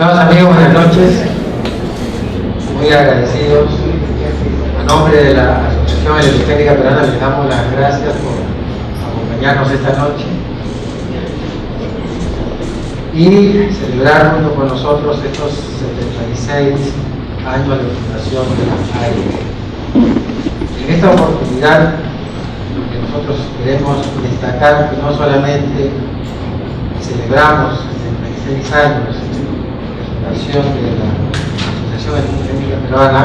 Estimados amigos, buenas noches. Muy agradecidos. A nombre de la Asociación Electrotécnica Peruana les damos las gracias por acompañarnos esta noche y celebrar junto con nosotros estos 76 años de fundación de la AEP. En esta oportunidad, lo que nosotros queremos destacar, que no solamente celebramos 76 años de fundación de la Asociación Electrotécnica Peruana,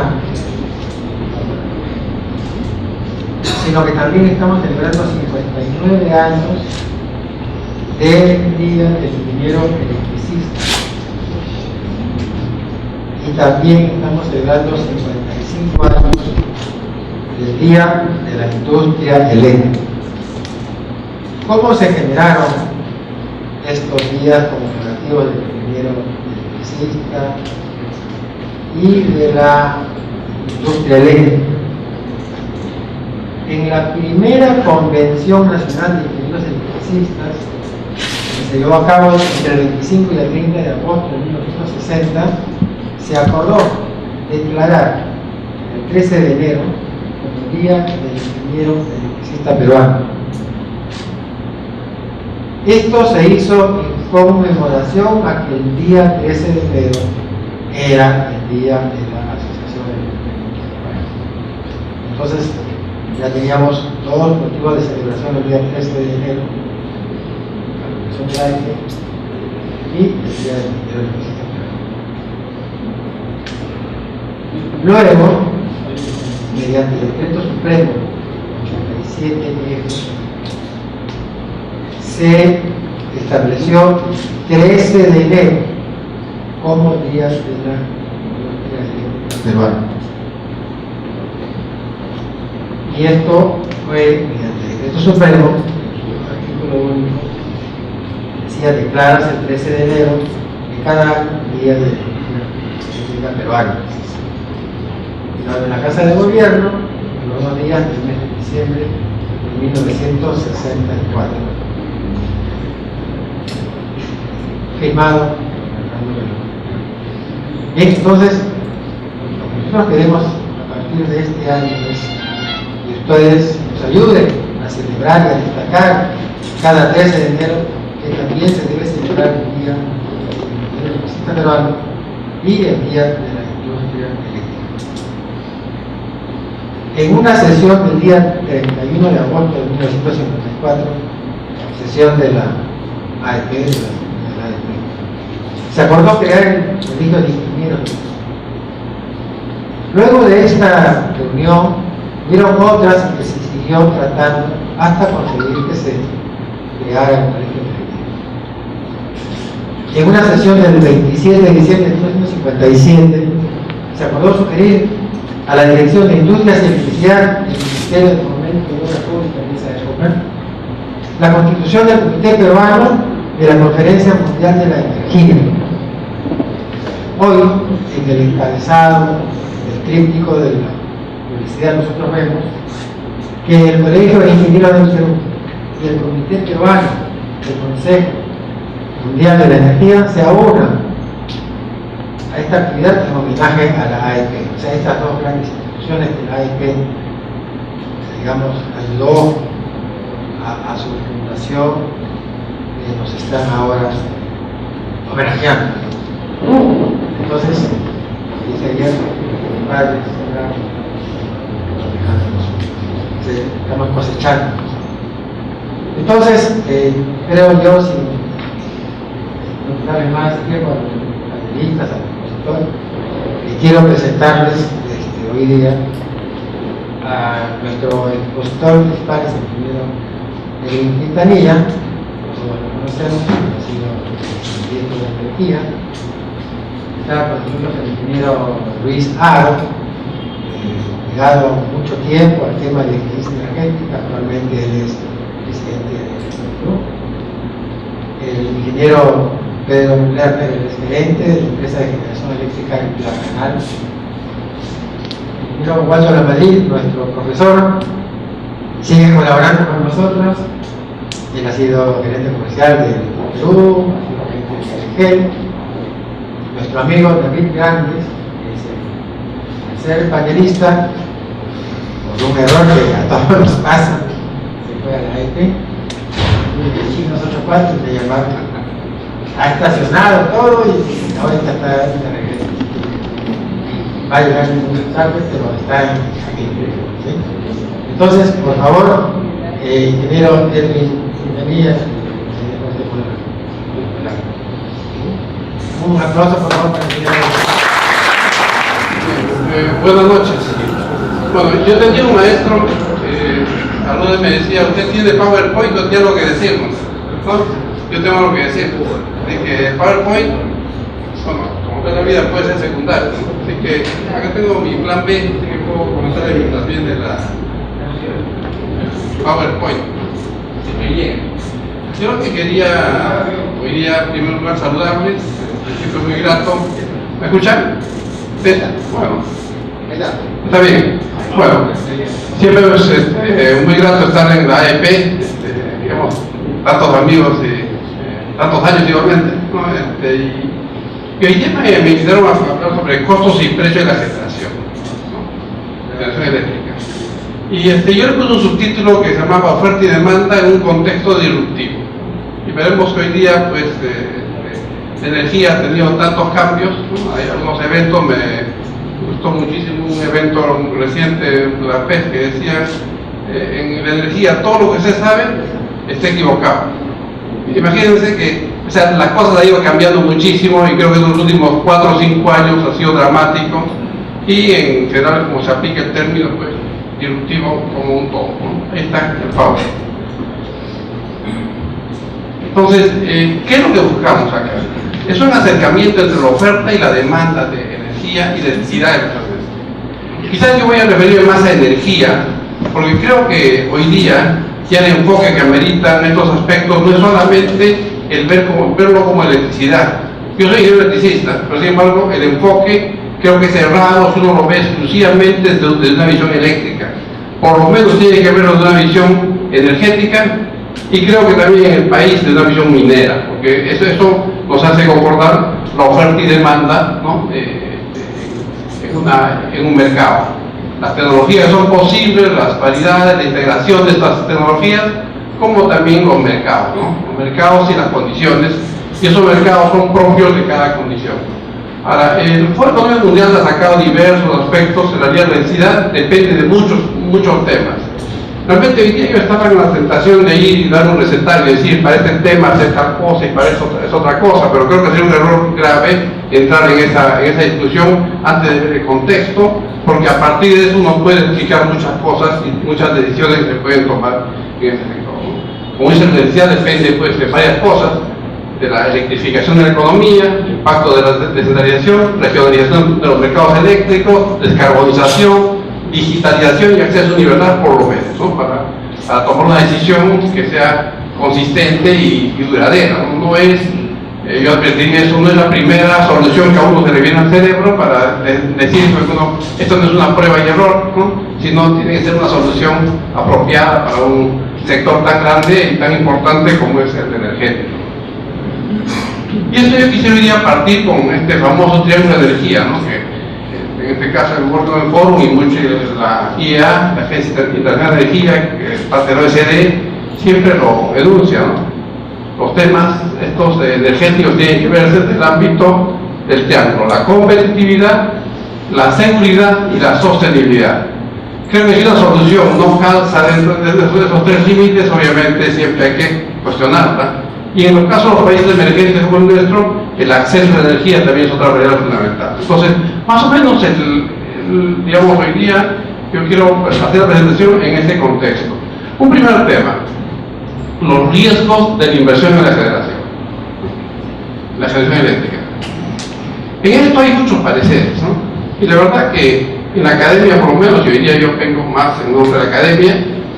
sino que también estamos celebrando 59 años del Día del Ingeniero Electricista. Y también estamos celebrando 55 años del Día de la Industria Eléctrica. ¿Cómo se generaron estos días conmemorativos del ingeniero electricista y de la industria eléctrica? En la primera Convención Nacional de Ingenieros Electricistas, que se llevó a cabo entre el 25 y el 30 de agosto de 1960, se acordó declarar el 13 de enero como el Día del Ingeniero Electricista Peruano. Esto se hizo en conmemoración a que el día 13 de enero era el Día de la Asociación Electrotécnica Peruana. Entonces, ya teníamos dos motivos de celebración el día 13 de enero, la Convención de AEP y el Día del Ingeniero Electricista Peruano. Luego, mediante el Decreto Supremo 87F, se estableció 13 de enero como Día de la Industria Eléctrica Peruana. Y esto fue mediante el Decreto Supremo, en su artículo único, decía: declararse el 13 de enero de cada año Día de la Industria Eléctrica Peruana. En la Casa de Gobierno, en los 2 días del mes de diciembre de 1964. Firmado. Bien, entonces, lo que nosotros queremos a partir de este año es que ustedes nos ayuden a celebrar y a destacar cada 13 de enero que también se debe celebrar el Día del Electricista Peruano y el Día de la Industria Eléctrica. En una sesión del día 31 de agosto de 1954, sesión de la AEP, se acordó crear el Colegio de Ingenieros. Luego de esta reunión, hubieron otras que se siguió tratando hasta conseguir que se creara el Colegio de Ingenieros. En una sesión del 27 de diciembre de 1957, se acordó sugerir a la Dirección de Industrias y Electricidad del Ministerio de Fomento y Obras Públicas en esa época la constitución del Comité Peruano de la Conferencia Mundial de la Energía. Hoy, en el encabezado del tríptico de la publicidad, nosotros vemos que el Colegio de Ingenieros del Perú y el Comité Peruano del Consejo Mundial de la Energía se abonan a esta actividad en homenaje a la AEP. O sea, estas dos grandes instituciones de la AEP, digamos, ayudó a su fundación, nos están ahora homenajeando. Entonces, dice ayer, padres, estamos cosechando. Entonces, creo yo, sin no darle más tiempo a los panelistas, a los expositores, quiero presentarles hoy día a nuestro expositor principal, es el ingeniero Edwin Quintanilla. Todos lo conocemos, ha sido director de energía. Está con nosotros el ingeniero Luis Aro, ligado mucho tiempo al tema de eficiencia energética. Actualmente él es presidente del Perú. El ingeniero Pedro Lerner, el gerente de la empresa de generación eléctrica en La Canal. El ingeniero Waldo Lamadrid, nuestro profesor, sigue colaborando con nosotros. Él ha sido gerente comercial del Perú, ha sido gerente de GEL. Nuestro nuestro amigo David Grandes, al ser panelista, por un error que a todos nos pasa, se fue a la EP, y chinos 84 le llamaron, ha estacionado todo y ahorita está de regreso. Va a llegar muy tarde, pero está aquí. ¿Sí? Entonces, por favor, ingeniero Edwin Quintanilla, un aplauso por favor para el ingeniero. Buenas noches. Bueno, yo tenía un maestro, alguna me decía, usted tiene PowerPoint, no tiene lo que decirnos, ¿no? Yo tengo lo que decir. Dije, PowerPoint, bueno, como toda la vida puede ser secundario, ¿no? Así que acá tengo mi plan B, así que puedo comenzar mientras viene la PowerPoint. Si me llega. Yo lo que quería, hoy día, en primer lugar, saludarles, siempre muy grato. ¿Me escuchan? ¿Sí? Bueno, está bien. Bueno, siempre es muy grato estar en la AEP, digamos, tantos amigos y tantos años igualmente, ¿no? Y hoy día me invitaron a hablar sobre costos y precios de la generación, ¿no? La generación eléctrica. Y yo le puse un subtítulo que se llamaba Oferta y Demanda en un contexto disruptivo. Y veremos que hoy día, pues, la energía ha tenido tantos cambios, ¿no? Hay algunos eventos, me gustó muchísimo un evento reciente de la PES que decía, en la energía todo lo que se sabe está equivocado. Imagínense que, o sea, las cosas han ido cambiando muchísimo y creo que en los últimos 4 o 5 años ha sido dramático y en general, como se aplica el término, pues, disruptivo como un todo, ¿no? Ahí está el favor. Entonces, ¿qué es lo que buscamos acá? Es un acercamiento entre la oferta y la demanda de energía y de densidad de energía. Quizás yo voy a referirme más a energía, porque creo que hoy día ya el enfoque que ameritan estos aspectos no es solamente el verlo como electricidad. Yo soy electricista, pero sin embargo el enfoque creo que es errado si uno lo ve exclusivamente desde una visión eléctrica. Por lo menos tiene que verlo desde una visión energética y creo que también en el país desde una visión minera, porque eso nos hace concordar la oferta y demanda, ¿no? en un mercado. Las tecnologías son posibles, las variedades, la integración de estas tecnologías, como también los mercados, ¿no? Los mercados y las condiciones, y esos mercados son propios de cada condición. Ahora, el Foro Económico Mundial ha sacado diversos aspectos, en realidad la densidad depende de muchos temas. Realmente hoy día yo estaba en la tentación de ir y dar un recetario y decir, para este tema hacer tal cosa y para eso es otra cosa, pero creo que sería un error grave entrar en esa discusión antes de ver el contexto, porque a partir de eso uno puede explicar muchas cosas y muchas decisiones que se pueden tomar en ese sector, ¿no? Como dice la densidad depende, pues, de varias cosas, de la electrificación de la economía, impacto de la descentralización, regionalización de los mercados eléctricos, descarbonización, digitalización y acceso universal por lo menos, ¿no? Para tomar una decisión que sea consistente y duradera, ¿no? No es, yo advertí eso, no es la primera solución que a uno se le viene al cerebro para decir que esto no es una prueba y error, ¿no? Sino tiene que ser una solución apropiada para un sector tan grande y tan importante como es el energético. Y esto yo quisiera hoy día partir con este famoso triángulo de energía, ¿no? Que en este caso el World Economic Forum y mucho la IEA, la Agencia Internacional de Energía, que es parte de la OECD, siempre lo enuncia, ¿no? Los temas estos energéticos tienen que verse desde el ámbito del triángulo, la competitividad, la seguridad y la sostenibilidad. Creo que si una solución no calza dentro de esos tres límites, obviamente siempre hay que cuestionarla. Y en los casos de los países emergentes como el nuestro, el acceso a la energía también es otra variable fundamental. Entonces, más o menos, digamos, hoy día yo quiero hacer la presentación en este contexto. Un primer tema, los riesgos de la inversión en la generación eléctrica. En esto hay muchos pareceres, ¿no? Y la verdad que en la academia, por lo menos, y hoy día yo vengo más en nombre de la academia,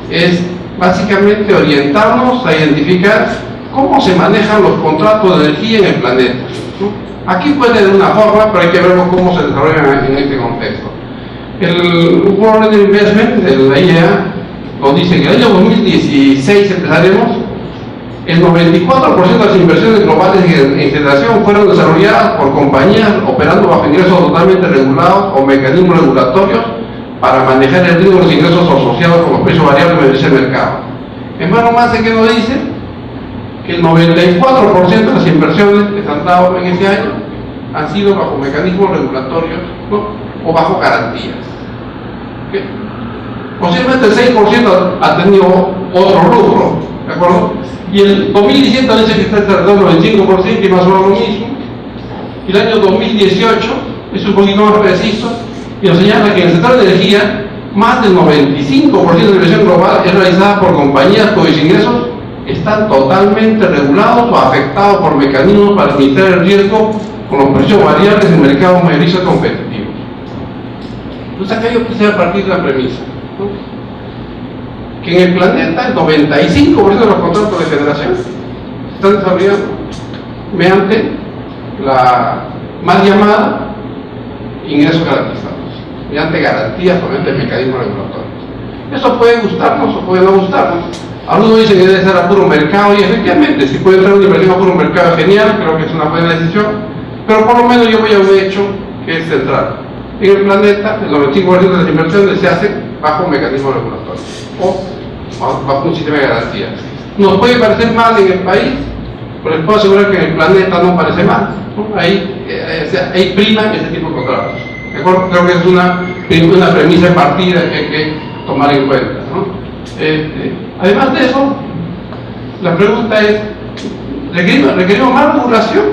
es básicamente orientarnos a identificar cómo se manejan los contratos de energía en el planeta, ¿no? Aquí puede de una forma, pero hay que ver cómo se desarrollan en este contexto. El World Energy Investment de la IEA nos dice que en el año 2016 empezaremos el 94% de las inversiones globales en generación fueron desarrolladas por compañías operando bajo ingresos totalmente regulados o mecanismos regulatorios para manejar el riesgo de los ingresos asociados con los precios variables de ese mercado. En Mano Manse, ¿qué nos dice? Que el 94% de las inversiones que se han dado en ese año han sido bajo mecanismos regulatorios, ¿no?, o bajo garantías. ¿Okay? Posiblemente el 6% ha tenido otro rubro, ¿de acuerdo? Y el 2017 dice que está tardando el 5% y más o menos lo mismo. Y el año 2018 es un poquito más preciso y nos señala que en el sector de energía más del 95% de la inversión global es realizada por compañías cuyos ingresos están totalmente regulados o afectados por mecanismos para limitar el riesgo con los precios variables en mercados mayoristas competitivos. Entonces acá yo quisiera partir de la premisa, ¿no?, que en el planeta el 95% de los contratos de generación se están desarrollando mediante la mal llamada ingresos garantizados, mediante garantías o mediante mecanismos regulatorios. Eso puede gustarnos o puede no gustarnos. Algunos dicen que debe ser a puro mercado, y efectivamente, si puede entrar una inversión a puro mercado, genial, creo que es una buena decisión, pero por lo menos yo voy a un hecho que es central. En el planeta, el 95% de las inversiones se hacen bajo mecanismos regulatorios o bajo un sistema de garantías. Nos puede parecer mal en el país, pero les puedo asegurar que en el planeta no parece mal, ¿no? Ahí prima ese tipo de contratos. ¿De acuerdo? Creo que es una premisa de partida que hay que tomar en cuenta, ¿no? Además de eso, la pregunta es, ¿requerimos más regulación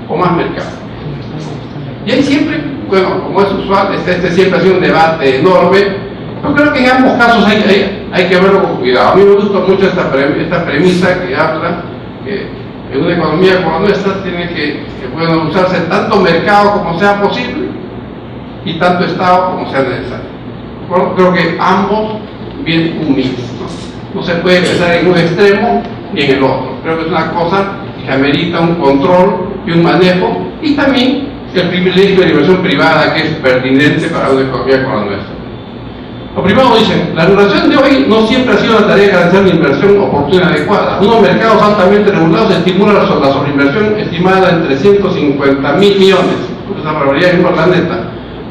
o más mercado? Y ahí siempre, bueno, como es usual, siempre ha sido un debate enorme. Yo creo que en ambos casos hay que verlo con cuidado. A mí me gusta mucho esta premisa que habla que en una economía como la nuestra tiene que pueden usarse tanto mercado como sea posible y tanto Estado como sea necesario. Bueno, creo que ambos vienen un mix, ¿no? No se puede empezar en un extremo ni en el otro. Creo que es una cosa que amerita un control y un manejo, y también el privilegio de la inversión privada que es pertinente para una economía como la nuestra. Lo primero dicen, la regulación de hoy no siempre ha sido una tarea de garantizar una inversión oportuna y adecuada. Unos mercados altamente regulados estimulan la sobreinversión estimada en 350.000 millones, es una probabilidad en un planeta,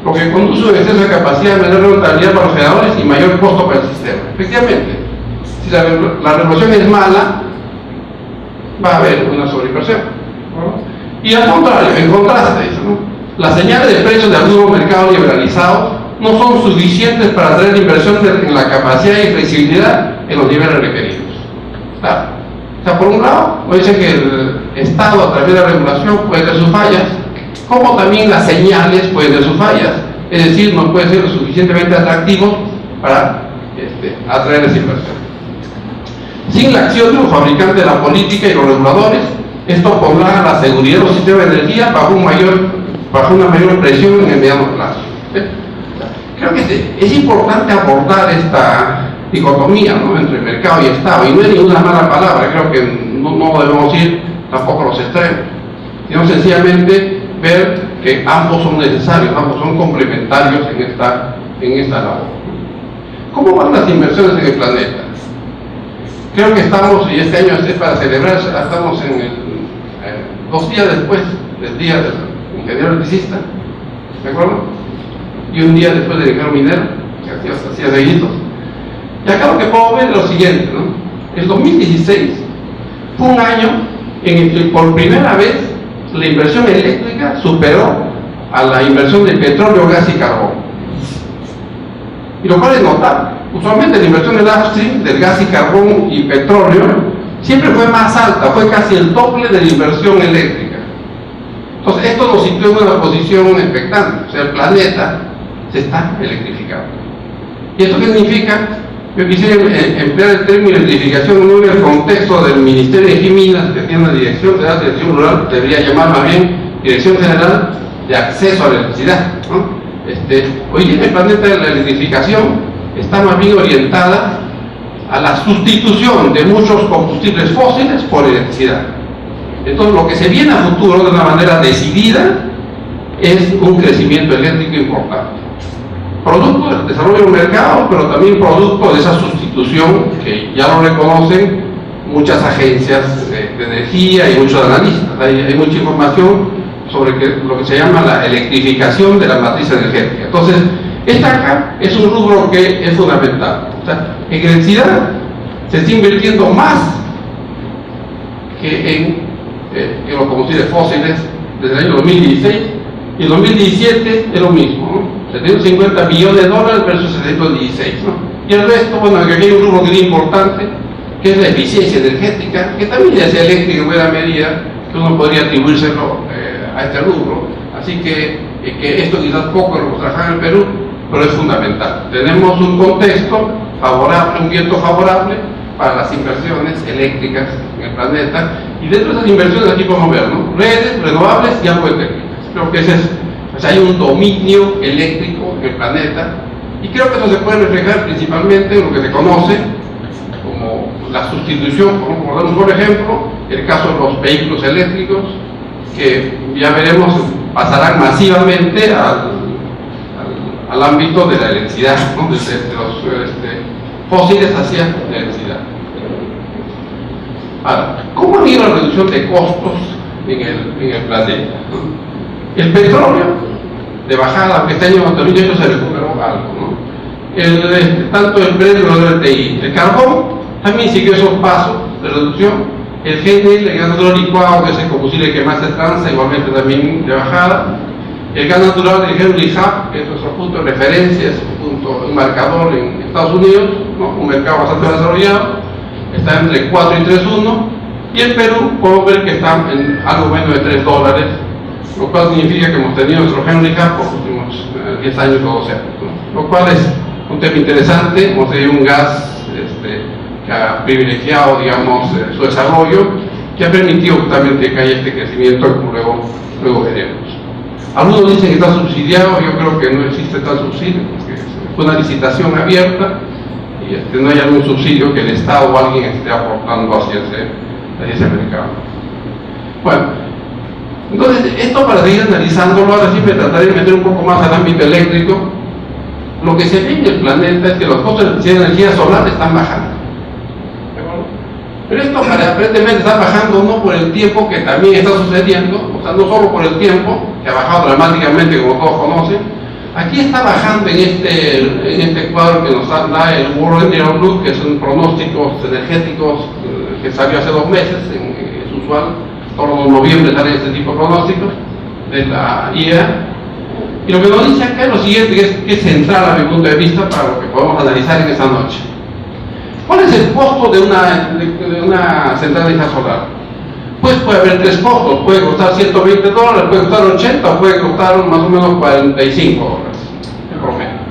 lo que conduce a un exceso de capacidad de menor rentabilidad para los generadores y mayor costo para el sistema. Efectivamente, si la regulación es mala, va a haber una sobreinversión, ¿no? Y al contrario, en contraste, ¿no?, las señales de precios de algunos mercados liberalizados no son suficientes para atraer inversión en la capacidad y flexibilidad en los niveles requeridos. Claro. O sea, por un lado, nos dicen que el Estado, a través de la regulación, puede tener sus fallas, como también las señales pueden tener sus fallas, es decir, no pueden ser lo suficientemente atractivos para atraer esa inversión. Sin la acción de los fabricantes de la política y los reguladores, esto pondrá la seguridad de los sistemas de energía bajo una mayor presión en el mediano plazo. Creo que es importante abordar esta dicotomía, ¿no?, entre mercado y Estado, y no es ninguna mala palabra. Creo que no debemos ir tampoco a los extremos, sino sencillamente ver que ambos son necesarios, ambos son complementarios en esta labor. ¿Cómo van las inversiones en el planeta? Creo que estamos, y este año es para celebrar, estamos en 2 días después del día del ingeniero electricista, ¿de acuerdo? Y un día después del ingeniero minero, que hacía seguiditos. Y acá lo que puedo ver es lo siguiente, ¿no? El 2016 fue un año en el que por primera vez la inversión eléctrica superó a la inversión de petróleo, gas y carbón. Y lo cual es notable. Usualmente la inversión del upstream, del gas y carbón y petróleo, siempre fue más alta, fue casi el doble de la inversión eléctrica. Entonces esto nos sitúa en una posición expectante, o sea, el planeta se está electrificando. ¿Y esto qué significa? Yo quisiera emplear el término electrificación no en el contexto del Ministerio de Minas, que tiene una dirección de la dirección rural, debería llamar más bien Dirección General de Acceso a la Electricidad, ¿no? Hoy en el planeta de la electrificación está más bien orientada a la sustitución de muchos combustibles fósiles por electricidad. Entonces lo que se viene a futuro de una manera decidida es un crecimiento eléctrico importante, producto del desarrollo del mercado, pero también producto de esa sustitución que ya lo reconocen muchas agencias de energía y muchos analistas. Hay mucha información sobre lo que se llama la electrificación de la matriz energética. Entonces, esta acá es un rubro que es fundamental. O sea, en electricidad se está invirtiendo más que en los combustibles fósiles desde el año 2016, y en 2017 es lo mismo, ¿no? 750 millones de dólares versus 716, ¿no? Y el resto, bueno, aquí hay un rubro que es importante, que es la eficiencia energética, que también es eléctrica en buena medida, que uno podría atribuírselo a este rubro. Así que esto quizás poco lo trabaja en el Perú, pero es fundamental. Tenemos un contexto favorable, un viento favorable para las inversiones eléctricas en el planeta, y dentro de esas inversiones aquí podemos ver, ¿no? Redes, renovables y agua térmicas. Creo que ese es, pues hay un dominio eléctrico en el planeta, y creo que eso se puede reflejar principalmente en lo que se conoce como la sustitución, por dar un solo ejemplo, el caso de los vehículos eléctricos, que ya veremos pasarán masivamente al ámbito de la electricidad, ¿no? de los fósiles hacia la electricidad. Ahora, ¿cómo ha habido la reducción de costos en el planeta? El petróleo, de bajada, aunque este año 2008 se recuperó algo, ¿no? Tanto el Brent como el WTI. El carbón también siguió esos pasos de reducción. El GNL, el gas natural licuado, que es el combustible que más se transa, igualmente también de bajada. El gas natural del Henry Hub, que es nuestro punto de referencia, es un marcador en Estados Unidos, ¿no? Un mercado bastante desarrollado, está entre 4 y 3.1, y el Perú podemos ver que está en algo menos de $3, lo cual significa que hemos tenido nuestro Henry Hub por los últimos 10 años o 12 años, ¿no? Lo cual es un tema interesante. Hemos tenido un gas que ha privilegiado, digamos, su desarrollo, que ha permitido justamente que haya este crecimiento, como luego veremos. Algunos dicen que está subsidiado. Yo creo que no existe tal subsidio, porque fue una licitación abierta y no hay algún subsidio que el Estado o alguien esté aportando hacia ese mercado. Bueno, entonces esto, para seguir analizándolo, ahora sí me trataré de meter un poco más al ámbito eléctrico. Lo que se ve en el planeta es que los costos de energía solar están bajando. Pero esto aparentemente está bajando no por el tiempo, que también está sucediendo, o sea, no solo por el tiempo, que ha bajado dramáticamente, como todos conocen. Aquí está bajando en este cuadro que nos da el World Energy Outlook, que son pronósticos energéticos que salió hace 2 meses, es usual, todos los noviembre salen este tipo de pronósticos de la IEA. Y lo que nos dice acá es lo siguiente, que es central a mi punto de vista para lo que podemos analizar en esta noche. ¿Cuál es el costo de una central de energía solar? Pues puede haber 3 costos. Puede costar $120, puede costar 80, o puede costar más o menos $45 en promedio.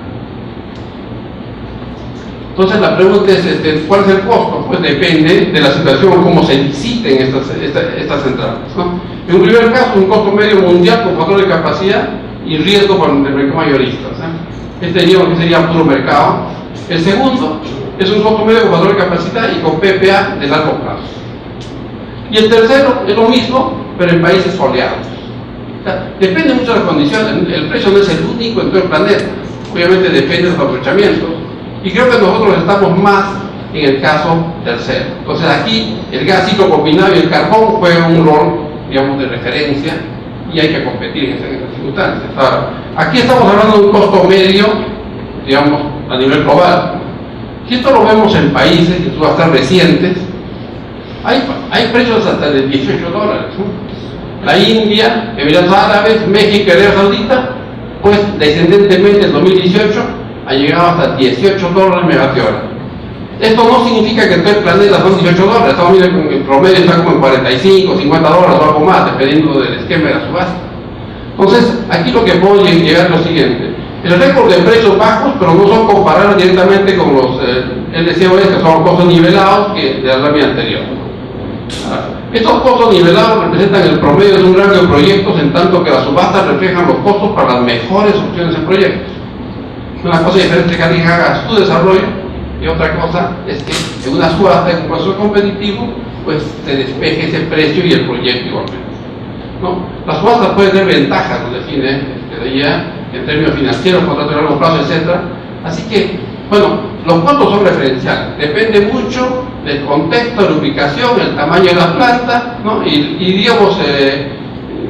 Entonces la pregunta es, ¿cuál es el costo? Pues depende de la situación, cómo se liciten estas centrales, ¿no? En un primer caso, un costo medio mundial con factor de capacidad y riesgo con el mercado mayorista, ¿sí? Este sería puro mercado. El segundo es un costo medio con factor de capacidad y con PPA de largo plazo. Y el tercero es lo mismo, pero en países soleados. O sea, depende mucho de las condiciones. El precio no es el único en todo el planeta. Obviamente depende de los aprovechamientos. Y creo que nosotros estamos más en el caso tercero. Entonces aquí el gas ciclo combinado y el carbón juegan un rol, digamos, de referencia, y hay que competir en esas circunstancias. Ahora, aquí estamos hablando de un costo medio, digamos, a nivel global. Si esto lo vemos en países que son bastante recientes, hay precios hasta de $18, ¿no? La India, Emiratos Árabes, México y Arabia Saudita, pues descendentemente en 2018 ha llegado hasta $18 megavatio hora. Esto no significa que en todo el planeta son $18, estamos viendo que el promedio está como en 45, $50 o algo más, dependiendo del esquema de la subasta. Entonces, aquí lo que puedo llegar es lo siguiente: el récord de precios bajos, pero no son comparables directamente con los LCOE, que son costos nivelados de la lámina anterior. Estos costos nivelados representan el promedio de un rango de proyectos, en tanto que las subastas reflejan los costos para las mejores opciones en proyectos. Una cosa diferente que alguien haga su desarrollo, y otra cosa es que en una subasta, en un proceso competitivo, pues se despeje ese precio y el proyecto igualmente, ¿no? Las subastas pueden tener ventajas, lo define de ella, en términos financieros, contratos de largo plazo, etc. Así que, bueno, los costos son referenciales, depende mucho del contexto, la ubicación, el tamaño de la planta, ¿no? y digamos,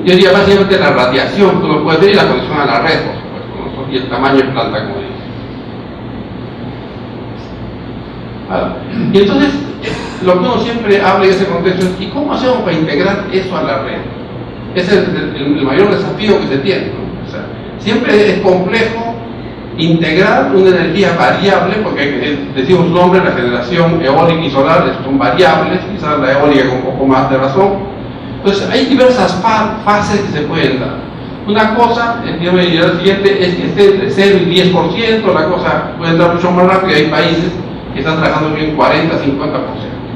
yo diría básicamente la radiación que uno puede tener y la conexión a la red, por supuesto, ¿no? Y el tamaño de planta, como dije. Y entonces, lo que uno siempre habla en ese contexto es, ¿y cómo hacemos para integrar eso a la red? Ese es el mayor desafío que se tiene, ¿no? O sea, siempre es complejo integrar una energía variable, porque decimos su nombre, la generación eólica y solar son variables, quizás la eólica con un poco más de razón. Entonces, hay diversas fases que se pueden dar. Una cosa, el siguiente, es que esté entre 0 y 10%, la cosa puede entrar mucho más rápido, hay países que están trabajando bien 40-50%.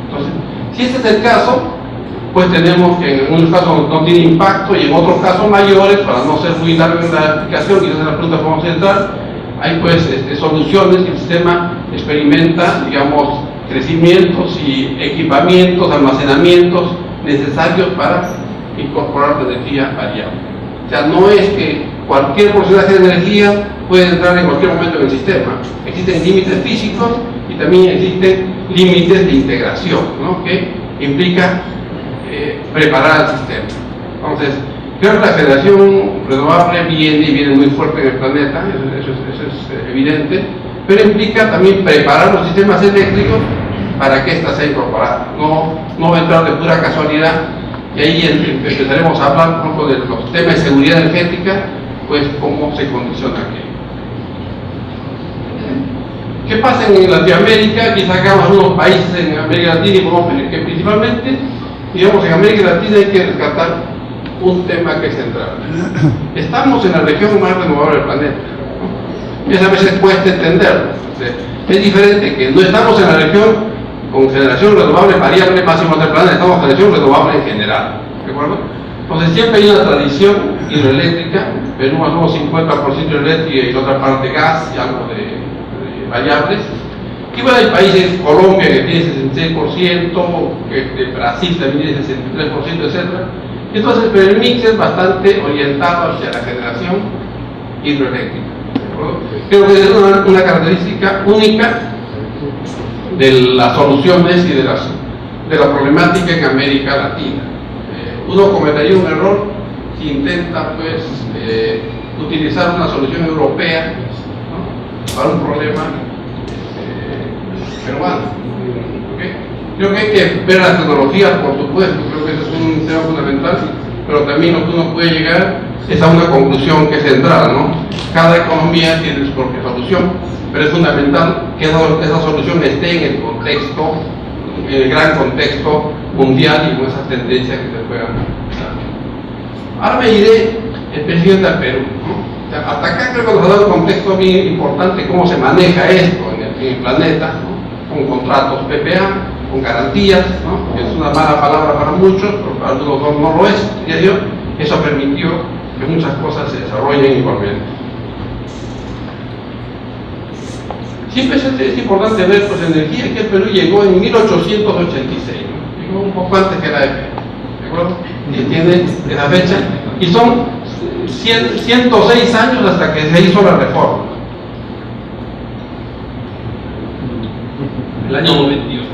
Entonces, si este es el caso, pues tenemos que en algunos casos no tiene impacto y en otros casos mayores, para no ser muy larga la explicación, quizás en la pregunta podemos entrar, hay pues soluciones que el sistema experimenta, digamos, crecimientos y equipamientos, almacenamientos necesarios para incorporar energía variable. O sea, no es que cualquier porcentaje de energía puede entrar en cualquier momento en el sistema. Existen límites físicos y también existen límites de integración, ¿no? Que implica preparar el sistema. Entonces, creo que la generación renovable viene muy fuerte en el planeta, eso es evidente, pero implica también preparar los sistemas eléctricos para que ésta sea incorporada. No va a entrar de pura casualidad, y ahí empezaremos a hablar un poco de los temas de seguridad energética, pues cómo se condiciona aquello. ¿Qué pasa en Latinoamérica? Aquí sacamos algunos países en América Latina y podemos ver que principalmente, digamos, en América Latina hay que rescatar un tema que es central. Estamos en la región más renovable del planeta, ¿no? Y a veces cuesta entenderlo. Es diferente que no estamos en la región con generación renovable variable máxima del planeta, estamos en generación renovable en general, ¿de acuerdo? Entonces siempre hay una tradición hidroeléctrica, Perú más o menos 50% hidroeléctrica y la otra parte gas y algo de variables. Y bueno, hay países, Colombia que tiene 66%, Brasil también tiene 63%, etc. Entonces, pero el mix es bastante orientado hacia la generación hidroeléctrica. Creo que es una característica única de las soluciones y de la problemática en América Latina. Uno cometería un error si intenta pues utilizar una solución europea, ¿no?, para un problema peruano. ¿Okay? Creo que hay que ver las tecnologías, por supuesto, creo que ese es un tema fundamental, pero también lo que uno puede llegar es a una conclusión que es central, ¿no? Cada economía tiene su propia solución, pero es fundamental que esa solución esté en el contexto, en el gran contexto mundial y con esas tendencias que se puedan dar. Ahora me iré específicamente al Perú, ¿no? O sea, hasta acá creo que nos ha dado un contexto bien importante de cómo se maneja esto en el planeta, ¿no? Con contratos PPA, con garantías, ¿no? Que es una mala palabra para muchos, pero para algunos no lo es, diría yo. Eso permitió que muchas cosas se desarrollen igualmente. Siempre es importante ver, pues, energía que el Perú llegó en 1886, ¿no? Llegó un poco antes que la EPE, ¿de acuerdo? Y tiene esa fecha, y son 106 años hasta que se hizo la reforma. El año 91.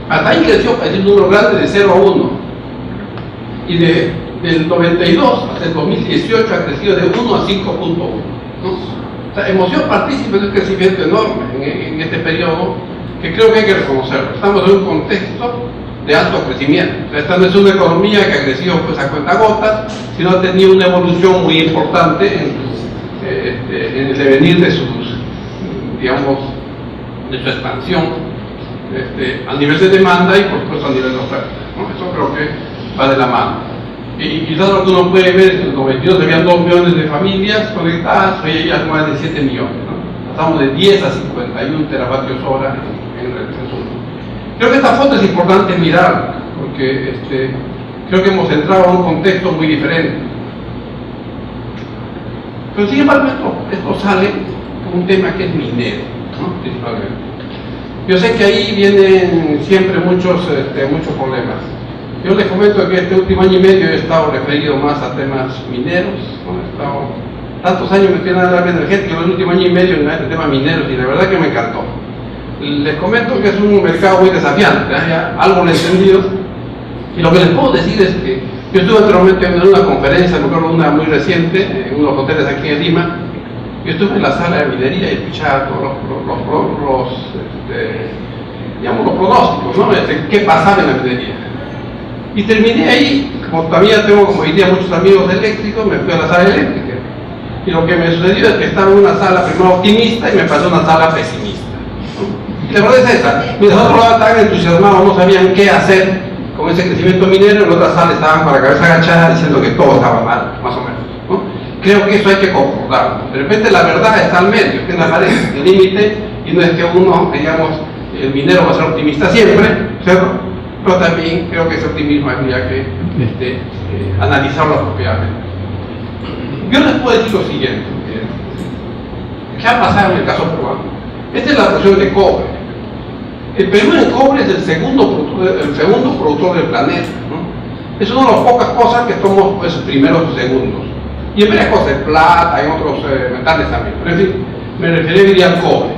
Hasta ahí creció, es un número grande de 0 a 1. Y del 92 hasta el 2018 ha crecido de 1 a 5.1. ¿No? O sea, emoción partícipe de un crecimiento enorme en este periodo, que creo que hay que reconocerlo. Estamos en un contexto de alto crecimiento. O sea, esta no es una economía que ha crecido pues a cuentagotas, sino ha tenido una evolución muy importante en el devenir de sus, digamos, de su expansión a nivel de demanda y por supuesto a nivel de oferta, ¿no? Eso creo que va de la mano. Y quizás lo que uno puede ver es que en el 92 había 2 millones de familias conectadas, hoy ya más de 7 millones, ¿no? Pasamos de 10 a 51 teravatios hora en el consumo. Creo que esta foto es importante mirarla, porque creo que hemos entrado a un contexto muy diferente. Pero sin embargo esto sale como un tema que es minero, ¿no? Principalmente. Yo sé que ahí vienen siempre muchos problemas. Yo les comento que este último año y medio he estado referido más a temas mineros, ¿no? He estado tantos años metido en el área energética, el último año y medio en el tema mineros, y la verdad que me encantó. les comento que es un mercado muy desafiante, ya algo lo he entendido, y lo que les puedo decir es que yo estuve anteriormente en una conferencia, me acuerdo una muy reciente, en unos hoteles aquí en Lima. Yo estuve en la sala de minería y escuchaba todos los pronósticos, ¿no? ¿Qué pasaba en la minería? Y terminé ahí, como todavía tengo, como diría, muchos amigos eléctricos, me fui a la sala eléctrica. Y lo que me sucedió es que estaba en una sala primero optimista y me pasó a una sala pesimista, ¿no? Y la verdad es esa, mientras otros estaban entusiasmados, no sabían qué hacer con ese crecimiento minero, en otra sala estaban con la cabeza agachada diciendo que todo estaba mal, más o menos, ¿no? Creo que eso hay que concordarlo. De repente la verdad está al medio, está en la pared, el límite, y no es que uno, digamos, el minero va a ser optimista siempre, ¿cierto? Pero también creo que ese optimismo habría que analizarlo apropiadamente. Yo les puedo decir lo siguiente, ¿qué ha pasado en el caso peruano? Esta es la producción de cobre. El Perú en cobre es el segundo productor del planeta, ¿no? Es una de las pocas cosas que somos pues, primeros o segundos. Y en varias cosas, plata, en otros metales también. Pero en fin, me referiría al cobre.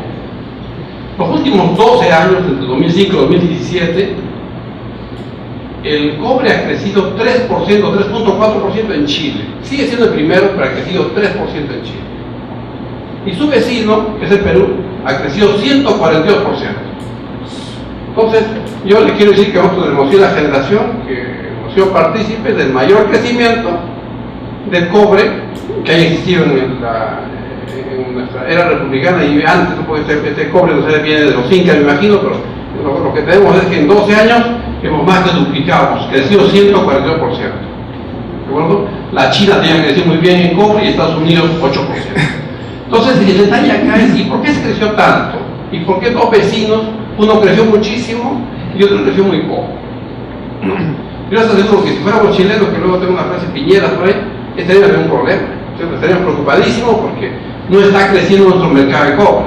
Los últimos 12 años, entre 2005 y 2017, el cobre ha crecido 3%, 3.4% en Chile. Sigue siendo el primero, pero ha crecido 3% en Chile. Y su vecino, que es el Perú, ha crecido 142%. Entonces, yo le quiero decir que nosotros hemos sido la generación que hemos sido partícipes del mayor crecimiento del cobre que haya existido en nuestra era republicana, y antes, este cobre no sé, viene de los incas, me imagino, pero lo que tenemos es que en 12 años hemos más que duplicado, hemos crecido 142%. ¿De acuerdo? La China tenía que crecer muy bien en cobre y Estados Unidos 8%. Entonces, el detalle acá es, ¿y por qué se creció tanto? ¿Y por qué dos vecinos, uno creció muchísimo y otro creció muy poco? Yo les aseguro que si fuéramos chilenos, que luego tengo una frase piñera por ahí, estaríamos en un problema. Estaríamos preocupadísimos porque no está creciendo nuestro mercado de cobre.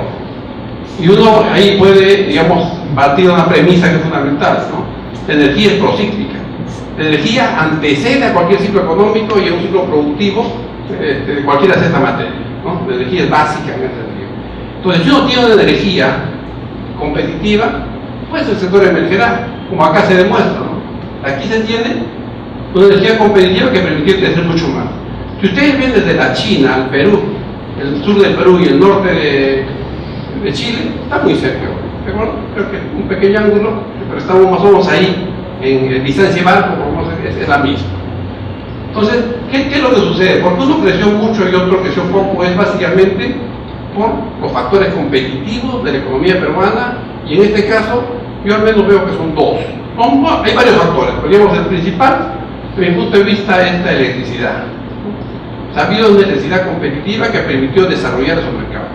Y uno ahí puede, digamos, partir de una premisa que es fundamental, ¿no? La energía es procíclica. La energía antecede a cualquier ciclo económico y a un ciclo productivo de cualquiera de estas materias, ¿no? La energía es básica en ese sentido. Entonces, si uno tiene una energía competitiva, pues el sector emergerá, como acá se demuestra, ¿no? Aquí se entiende una energía competitiva que permite crecer mucho más. Si ustedes ven desde la China al Perú, el sur del Perú y el norte de Chile, está muy cerca, ¿de acuerdo? Creo que un pequeño ángulo, pero estamos más o menos ahí, en distancia de barco, es la misma. Entonces, ¿qué es lo que sucede? Porque uno creció mucho y otro creció poco, es básicamente por los factores competitivos de la economía peruana, y en este caso, yo al menos veo que son dos. Hay varios factores, pero digamos el principal, desde mi punto de vista, es la electricidad. O sea, ha habido una electricidad competitiva que permitió desarrollar esos mercados.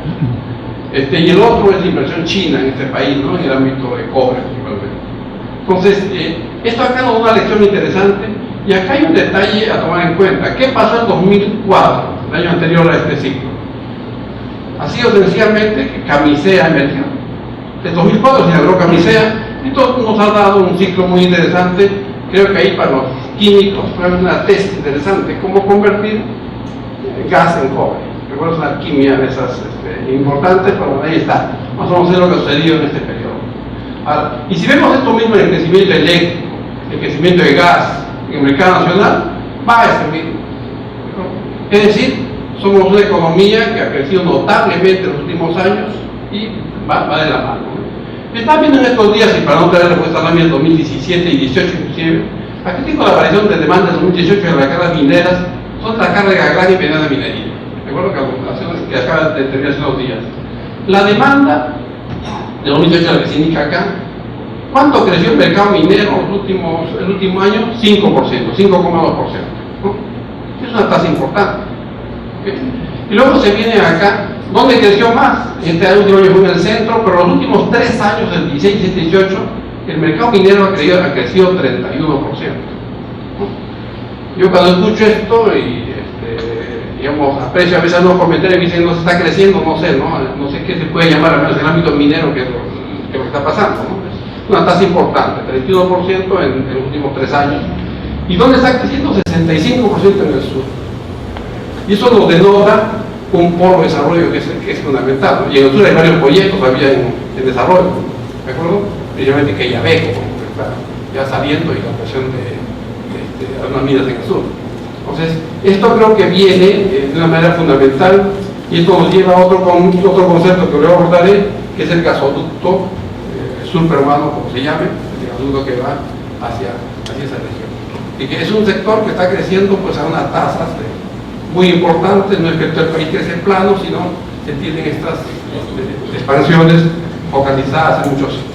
Y el otro es la inversión china en este país, ¿no? En el ámbito de cobre, principalmente. Entonces, esto acá nos da una lección interesante, y acá hay un detalle a tomar en cuenta. ¿Qué pasó en 2004, el año anterior a este ciclo? Ha sido sencillamente que Camisea emergió. En 2004 se inauguró Camisea, y todo nos ha dado un ciclo muy interesante. Creo que ahí para los químicos fue una tesis interesante, cómo convertir gas en cobre. Recuerdo una alquimia de esas importantes, pero ahí está. Más o menos es lo que ha sucedido en este periodo. Ahora, y si vemos esto mismo en el crecimiento eléctrico, el crecimiento de gas en el mercado nacional, va a ese ritmo. Es decir, somos una economía que ha crecido notablemente en los últimos años y va de la mano. Están viendo en estos días, y para no traer respuesta también en 2017 y 2018 inclusive, aquí tengo la aparición de demandas de 2018 de las cargas mineras, son la carga agraria y penal de minería. Recuerdo que acaba de terminar hace unos días. La demanda de 2018, la que se indica acá, ¿cuánto creció el mercado minero el último año? 5%, 5,2%. ¿no? Es una tasa importante. ¿Okay? Y luego se viene acá, ¿dónde creció más? Este último año fue en el centro, pero los últimos 3 años, del 16 y 18, el mercado minero ha crecido 31%. ¿no? Yo cuando escucho esto y digamos, aprecio a veces algunos comentarios que dicen no se está creciendo, no sé qué se puede llamar, al menos en el ámbito minero, que es lo que está pasando, ¿no? Es una tasa importante, 31% en los últimos 3 años. ¿Y dónde está creciendo? 65% en el sur. Y eso nos denota un polo de desarrollo que es fundamental, ¿no? Y en el sur hay varios proyectos todavía en desarrollo, ¿de acuerdo? Principalmente que Quellaveco, que está ya saliendo, y la operación de algunas minas en el sur. Entonces, esto creo que viene de una manera fundamental, y esto nos lleva a otro concepto que luego abordaré, que es el gasoducto surperuano, como se llame, el gasoducto que va hacia esa región. Y que es un sector que está creciendo pues a unas tasas muy importantes. No es que todo el país crece en plano, sino se tienen estas expansiones focalizadas en muchos sitios.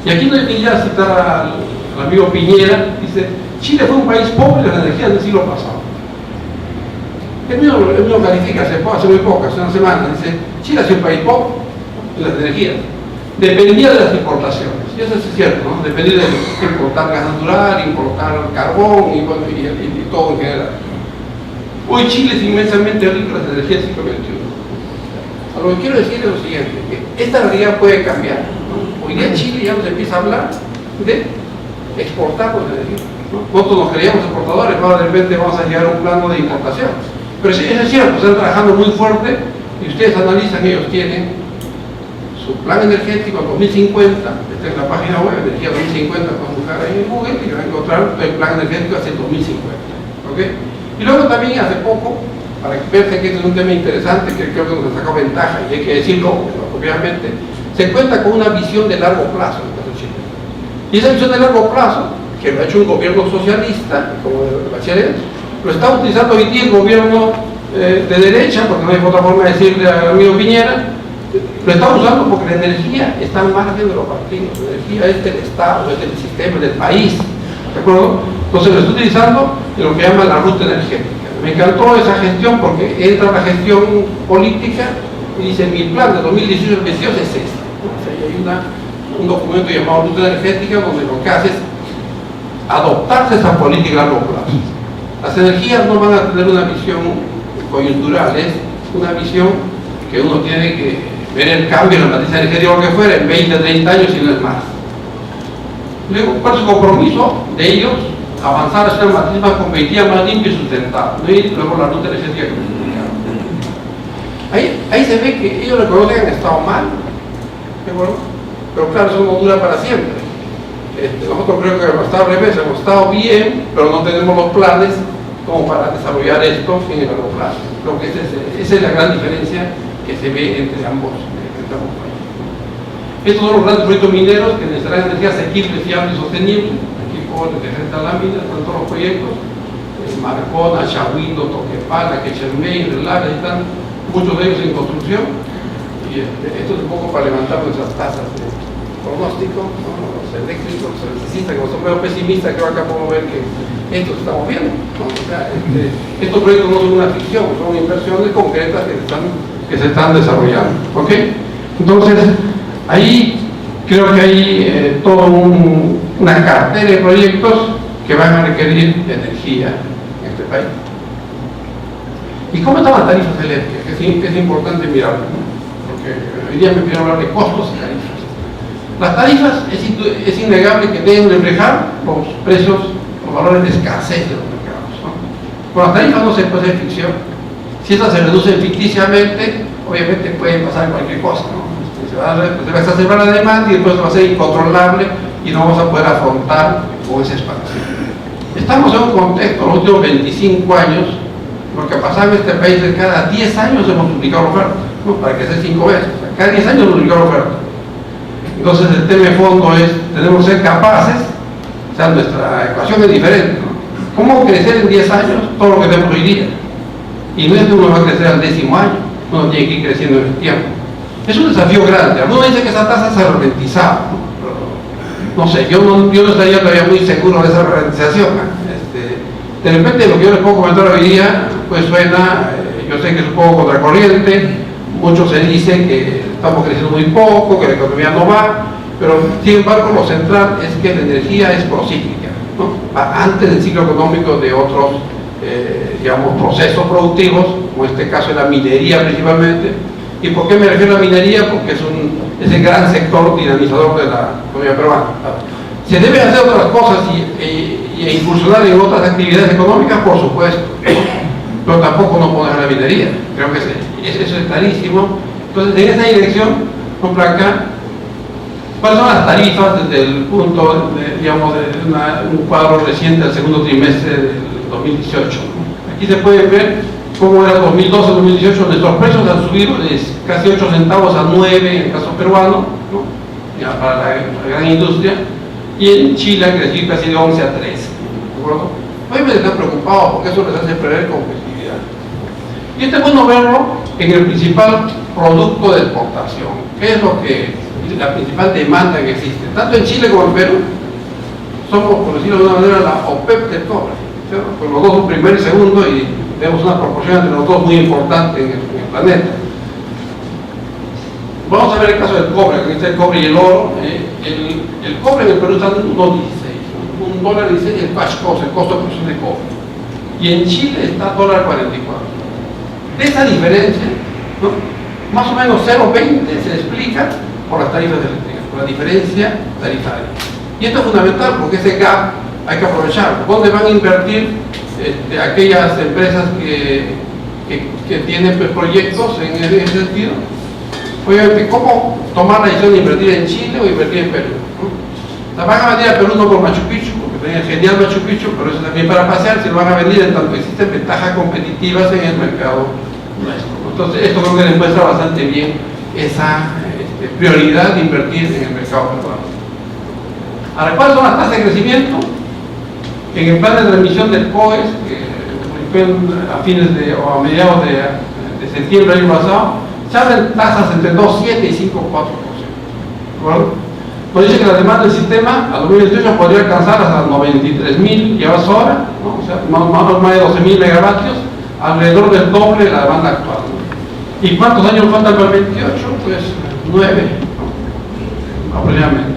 Y aquí no hay ya citar al amigo Piñera, dice: Chile fue un país pobre en la energía del siglo pasado. Él mismo califica hace muy poco, hace una semana, dice: Chile ha sido un país pobre en las energías. Dependía de las importaciones, y eso es cierto, ¿no? Dependía de importar gas natural, importar carbón y todo en general. Hoy Chile es inmensamente rico en las energías del siglo XXI. Lo que quiero decir es lo siguiente, que esta realidad puede cambiar, ¿no? Hoy día Chile ya nos empieza a hablar de exportar las energías, ¿no? Nosotros nos creíamos exportadores, ahora de repente vamos a llegar a un plano de importación. Pero sí, eso es cierto, están trabajando muy fuerte, y ustedes analizan, ellos tienen su plan energético 2050, está en la página web, Energía 2050, pueden buscar ahí en Google y van a encontrar el plan energético hacia el 2050. ¿Okay? Y luego también hace poco, para que vean que este es un tema interesante, que creo que nos ha sacado ventaja, y hay que decirlo obviamente, se cuenta con una visión de largo plazo en el caso de Chile. Y esa visión de largo plazo, que lo ha hecho un gobierno socialista, como el Bachelet, lo está utilizando hoy día el gobierno de derecha, porque no hay otra forma de decirle al amigo Piñera. Lo estamos usando porque la energía está al margen de los partidos, la energía es del Estado, es del sistema, es del país, ¿de acuerdo? Entonces lo estoy utilizando en lo que llaman la ruta energética. Me encantó esa gestión porque entra la gestión política y dice: mi plan de 2018-2022 es este. O sea, hay un documento llamado ruta energética donde lo que hace es adoptarse esa política a largo plazo. Las energías no van a tener una visión coyuntural, es una visión que uno tiene que ver el cambio en la matriz energética, lo que fuera, en 20, 30 años y no es más. Luego, ¿cuál es su compromiso de ellos? Avanzar hacia una matriz más competitiva, más limpia y sustentable. Y luego la ruta energética que me explicaron. Ahí se ve que ellos reconocen que han estado mal, pero claro, eso no dura para siempre. Nosotros creo que hemos estado al revés, hemos estado bien, pero no tenemos los planes como para desarrollar esto en el largo plazo. Creo que esa es la gran diferencia que se ve entre ambos países. Estos son los grandes proyectos mineros que necesitarán energía asequible, fiable y sostenible. Aquí por de frente a la mina están todos los proyectos: Marcona, Chahuindo, Toquepala, Quechelmey, Relaga, están muchos de ellos en construcción. Y esto es un poco para levantar nuestras tasas de pronóstico, ¿no? Los eléctricos, los electricistas, que son medio pesimistas, creo que acá podemos ver que esto se está moviendo, ¿no? O sea, estos proyectos no son una ficción, son inversiones concretas que se están desarrollando. ¿Ok? Entonces, ahí creo que hay toda una cartera de proyectos que van a requerir energía en este país. ¿Y cómo están las tarifas eléctricas? Que es importante mirarlo, ¿no? Porque hoy día me quiero hablar de costos y tarifas. Las tarifas es innegable que deben reflejar los precios, los valores de escasez de los mercados, ¿no? Con las tarifas no se puede hacer ficción. Si esas se reducen ficticiamente, obviamente puede pasar cualquier cosa, ¿no? Se va a exacerbar la demanda y después va a ser incontrolable y no vamos a poder afrontar con esa expansión. Estamos en un contexto, en los últimos 25 años, lo que ha pasado en este país es que cada 10 años hemos duplicado la oferta, ¿no? Para que sea 5 veces, o sea, cada 10 años hemos duplicado la oferta. Entonces el tema de fondo es: tenemos que ser capaces, o sea, nuestra ecuación es diferente, ¿no? ¿Cómo crecer en 10 años todo lo que tenemos hoy día? Y no es que uno va a crecer al 10º año, uno tiene que ir creciendo en el tiempo. Es un desafío grande. Algunos dicen que esa tasa se ha ralentizado, ¿no? Pero, no sé, yo no estaría todavía muy seguro de esa ralentización, ¿no? De repente lo que yo les puedo comentar hoy día, pues suena, yo sé que es un poco contracorriente, muchos se dicen que estamos creciendo muy poco, que la economía no va, pero sin embargo lo central es que la energía es procíclica, ¿no? Va antes del ciclo económico de otros digamos, procesos productivos, como en este caso es la minería principalmente. ¿Y por qué me refiero a la minería? Porque es el gran sector dinamizador de la economía peruana. ¿Se deben hacer otras cosas e incursionar en otras actividades económicas? Por supuesto. pero tampoco no podemos dejar la minería. Creo que eso es clarísimo. Entonces, en esa dirección, por ejemplo, acá, ¿cuáles son las tarifas desde el punto, digamos, de un cuadro reciente del segundo trimestre del 2018? Aquí se puede ver cómo era 2012-2018, nuestros precios han subido de casi 8 centavos a 9 en el caso peruano, ¿no? Ya para la gran industria, y en Chile ha crecido casi de 11 a 13. ¿De acuerdo? Hoy me están preocupados porque eso les hace perder competitividad. Y es bueno verlo en el principal producto de exportación, que es la principal demanda que existe. Tanto en Chile como en Perú, somos, por decirlo de alguna manera, la OPEP del cobre. ¿Cierto? Pues los dos son primero y segundo, y tenemos una proporción entre los dos muy importante en el planeta. Vamos a ver el caso del cobre, aquí está el cobre y el oro. El cobre en el Perú está en $1.16, ¿no? $1.16 el cash cost, el costo de producción de cobre. Y en Chile está $1.44. De esa diferencia, ¿no? Más o menos 0.20 se explica por las tarifas eléctricas, por la diferencia tarifaria. Y esto es fundamental porque ese gap hay que aprovechar. ¿Dónde van a invertir aquellas empresas que tienen proyectos en ese sentido? Obviamente, ¿cómo tomar la decisión de invertir en Chile o invertir en Perú? La van a venir a Perú no por Machu Picchu, porque tienen genial Machu Picchu, pero eso también para pasear, se lo van a venir en tanto existen ventajas competitivas en el mercado nuestro. Entonces, esto creo que demuestra bastante bien esa prioridad de invertir en el mercado peruano. Ahora, ¿cuáles son las tasas de crecimiento? En el plan de transmisión del COES, que fue a fines o a mediados de septiembre del año pasado, se abren tasas entre 2,7 y 5,4%. Nos dice que la demanda del sistema a 2028 podría alcanzar hasta 93.000 GWh, ¿no? O sea, más de 12.000 megavatios, alrededor del doble de la demanda actual, ¿no? ¿Y cuántos años faltan para el 28? Pues 9, ¿no? Aproximadamente.